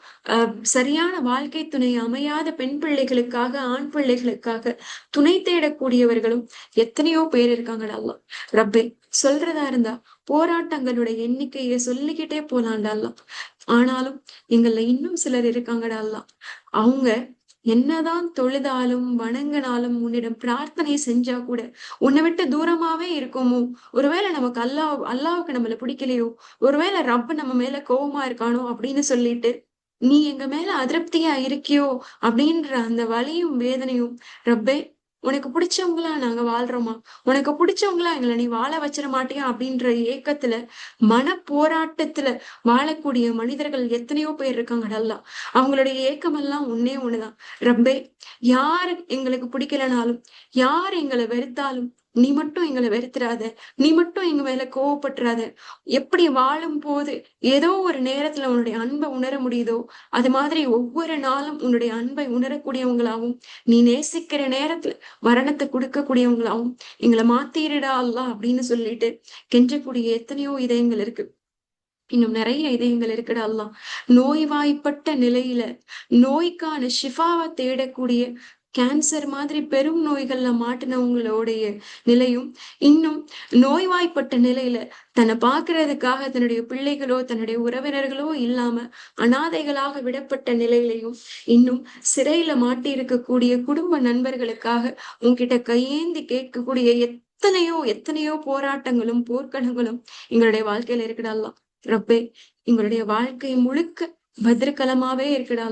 சரியான வாழ்க்கை துணை அமையாத பெண் பிள்ளைகளுக்காக, ஆண் பிள்ளைகளுக்காக துணை தேடக்கூடியவர்களும் எத்தனையோ பேர் இருக்காங்கடா அல்லாஹ். ரப்பே, சொல்றதா இருந்தா போராட்டங்களுடைய எண்ணிக்கையை சொல்லிக்கிட்டே போலாம்டா அல்லாஹ். ஆனாலும் எங்கள்ல இன்னும் சிலர் இருக்காங்கடா அல்லாஹ். அவங்க என்னதான் தொழுதாலும் வணங்கினாலும் உன்னிடம் பிரார்த்தனை செஞ்சா கூட உன்னை விட்டு தூரமாவே இருக்கோமோ, ஒருவேளை நமக்கு அல்லாவுக்கு நம்மள பிடிக்கலையோ, ஒருவேளை ரப்ப நம்ம மேல கோவமா இருக்கானோ அப்படின்னு சொல்லிட்டு நீ எங்க மேல அதிருப்தியா இருக்கியோ அப்படின்ற அந்த வலியும் வேதனையும், ரப்பே உனக்கு பிடிச்சவங்களா நாங்க வாழ்றோமா, உனக்கு பிடிச்சவங்களா எங்களை நீ வாழ வச்சிட மாட்டியா அப்படின்ற ஏக்கத்துல, மன போராட்டத்துல வாழக்கூடிய மனிதர்கள் எத்தனையோ பேர் இருக்காங்கடல்லா. அவங்களுடைய ஏக்கமெல்லாம் ஒன்னே ஒண்ணுதான். ரப்பே, யாரு எங்களுக்கு பிடிக்கலனாலும், யார் எங்களை வெறுத்தாலும் நீ மட்டும் எங்களை வெறுத்துறாத, நீ மட்டும் எங்க மேல கோவப்பட்டுறாத. எப்படி வாழும் போது ஏதோ ஒரு நேரத்துல உன்னுடைய அன்பை உணர முடியுதோ, அது மாதிரி ஒவ்வொரு நாளும் உன்னுடைய அன்பை உணரக்கூடியவங்களாவும், நீ நேசிக்கிற நேரத்துல மரணத்தை கொடுக்கக்கூடியவங்களாவும் எங்களை மாத்திருடா அல்லா அப்படின்னு சொல்லிட்டு கெஞ்சக்கூடிய எத்தனையோ இதயங்கள் இருக்கு. இன்னும் நிறைய இதயங்கள் இருக்குடா அல்லா. நோய்வாய்ப்பட்ட நிலையில நோய்க்கான ஷிஃபாவை தேடக்கூடிய கேன்சர் மாதிரி பெரும் நோய்கள்ல மாட்டினவங்களுடைய நிலையும், இன்னும் நோய்வாய்ப்பட்ட நிலையில தன்னை பாக்குறதுக்காக தன்னுடைய பிள்ளைகளோ தன்னுடைய உறவினர்களோ இல்லாம அனாதைகளாக விடப்பட்ட நிலையிலையும், இன்னும் சிறையில மாட்டி இருக்கக்கூடிய குடும்ப நண்பர்களுக்காக உன்கிட்ட கையேந்தி கேட்கக்கூடிய எத்தனையோ எத்தனையோ போராட்டங்களும் போர்க்களங்களும் எங்களுடைய வாழ்க்கையில இருக்குடா. ரப்பே, எங்களுடைய வாழ்க்கை முழுக்க பத்திரகலமாவே இருக்குடா.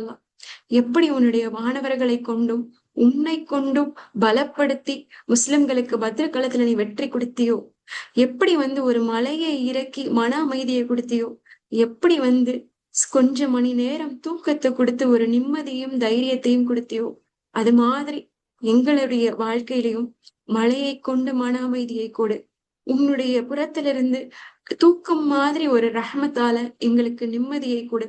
எப்படி உன்னுடைய வானவர்களை கொண்டும் உன்னை கொண்டும் பலப்படுத்தி முஸ்லிம்களுக்கு பத்ரகாலத்துல நீ வெற்றி கொடுத்தியோ, எப்படி ஒரு மலையை இறக்கி மன அமைதியை கொடுத்தியோ, எப்படி கொஞ்சம் மணி நேரம் தூக்கத்தை கொடுத்து ஒரு நிம்மதியும் தைரியத்தையும் கொடுத்தியோ, அது மாதிரி எங்களுடைய வாழ்க்கையிலையும் மலையை கொண்டு மன அமைதியை கொடு. உன்னுடைய புறத்திலிருந்து தூக்கம் மாதிரி ஒரு ரஹமத்தால எங்களுக்கு நிம்மதியை கொடு.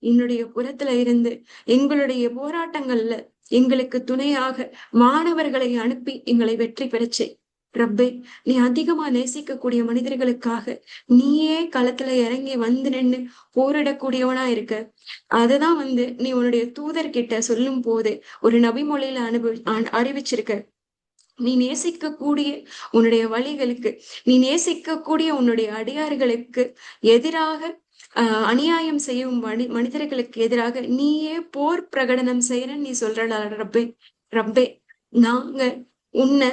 என்னுடைய புறத்துல இருந்து எங்களுடைய போராட்டங்கள்ல எங்களுக்கு துணையாக மாணவர்களை அனுப்பி எங்களை வெற்றி பெறச்சே. ரப்பே, நீ அதிகமா நேசிக்கக்கூடிய மனிதர்களுக்காக நீயே களத்துல இறங்கி நின்னு போரிடக்கூடியவனா இருக்க. அதுதான் நீ உன்னுடைய தூதர்கிட்ட சொல்லும் போது ஒரு நபிமொழியில அறிவிச்சிருக்க. நீ நேசிக்கக்கூடிய உன்னுடைய வழிகளுக்கு, நீ நேசிக்கக்கூடிய உன்னுடைய அடியார்களுக்கு எதிராக அநியாயம் செய்யும் மனிதர்களுக்கு எதிராக நீயே போர் பிரகடனம் செய்யறன்னு நீ சொல்றடா ரப்பே. ரப்பே, நாங்க உன்னை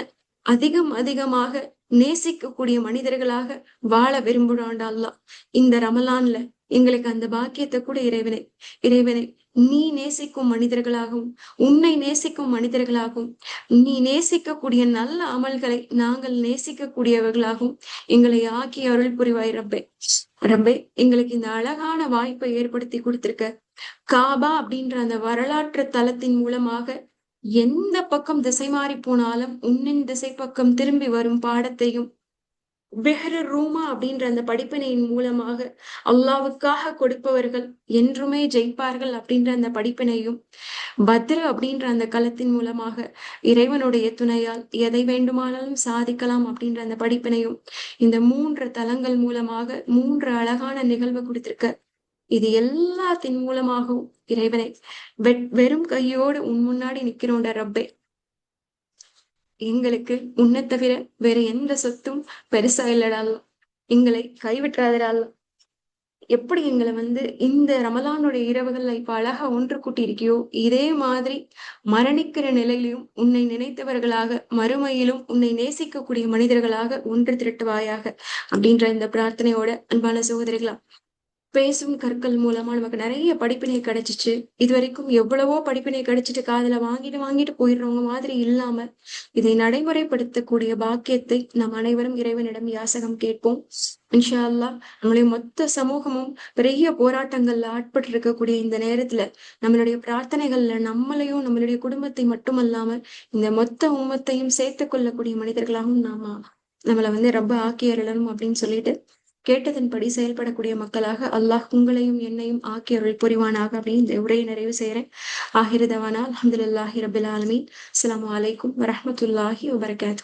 அதிகமாக நேசிக்கக்கூடிய மனிதர்களாக வாழ விரும்புறான்டா அல்லாஹ். இந்த ரமலான்ல எங்களுக்கு அந்த பாக்கியத்தை கூட இறைவனை நீ நேசிக்கும் மனிதர்களாகவும் உன்னை நேசிக்கும் மனிதர்களாகவும் நீ நேசிக்கக்கூடிய நல்ல அமல்களை நாங்கள் நேசிக்கக்கூடியவர்களாகவும் எங்களை ஆக்கி அருள் புரிவாய் ரப்பே. ரப்பே, எங்களுக்கு இந்த அழகான வாய்ப்பை ஏற்படுத்தி கொடுத்திருக்க. காபா அப்படின்ற அந்த வரலாற்று தலத்தின் மூலமாக எந்த பக்கம் திசை மாறி போனாலும் உன்னின் திசை பக்கம் திரும்பி வரும் பாடத்தையும், பெஹ்ரு ரூமா அப்படின்ற அந்த படிப்பினையின் மூலமாக அல்லாவுக்காக கொடுப்பவர்கள் என்றுமே ஜெயிப்பார்கள் அப்படின்ற அந்த படிப்பினையும், பத்ரு அப்படின்ற அந்த களத்தின் மூலமாக இறைவனுடைய துணையால் எதை வேண்டுமானாலும் சாதிக்கலாம் அப்படின்ற அந்த படிப்பினையும், இந்த 3 தலங்கள் மூலமாக 3 அழகான நிகழ்வு கொடுத்திருக்க. இது எல்லாத்தின் மூலமாகவும் இறைவனை வெறும் கையோடு உன் முன்னாடி நிக்கிறோண்ட ரப்பே. எங்களுக்கு உன்னை தவிர வேற எந்த சொத்தும் பெருசா இல்லடாலும் எங்களை கைவிட்டுறாதடால். எப்படி எங்களை இந்த ரமலானுடைய இரவுகள்ல இப்ப அழகா ஒன்று கூட்டி இருக்கியோ, இதே மாதிரி மரணிக்கிற நிலையிலும் உன்னை நினைத்தவர்களாக மறுமையிலும் உன்னை நேசிக்கக்கூடிய மனிதர்களாக ஒன்று திரட்டுவாயாக அப்படின்ற இந்த பிரார்த்தனையோட அன்பான சகோதரிகளா, பேசும் கற்கள் மூலமா நமக்கு நிறைய படிப்பினை கிடைச்சிச்சு. இது வரைக்கும் எவ்வளவோ படிப்பினை கிடைச்சிட்டு காதுல வாங்கிட்டு போயிடுறவங்க மாதிரி இல்லாம இதை நடைமுறைப்படுத்தக்கூடிய பாக்கியத்தை நம் அனைவரும் இறைவனிடம் யாசகம் கேட்போம். இன்ஷா அல்லாஹ் நம்மளுடைய மொத்த சமூகமும் பெரிய போராட்டங்கள்ல ஆட்பட்டு இருக்கக்கூடிய இந்த நேரத்துல நம்மளுடைய பிரார்த்தனைகள்ல நம்மளையும் நம்மளுடைய குடும்பத்தை மட்டுமல்லாம இந்த மொத்த உம்மத்தையும் சேர்த்து கொள்ளக்கூடிய மனிதர்களாகவும் நம்மளை ரப்ப ஆக்கி அருளணும் அப்படின்னு சொல்லிட்டு, கேட்டதன்படி செயல்படக்கூடிய மக்களாக அல்லாஹ் உங்களையும் என்னையும் ஆக்கி அருள் புரிவானாக அப்படின்னு இந்த உரையை நிறைவு செய்யறேன். ஆஹிரு தவானா அல்ஹம்துலில்லாஹி ரபில் ஆலமீன். அஸ்ஸலாமு அலைக்கும் வரஹ்மத்துல்லாஹி வபரகாத்துஹு.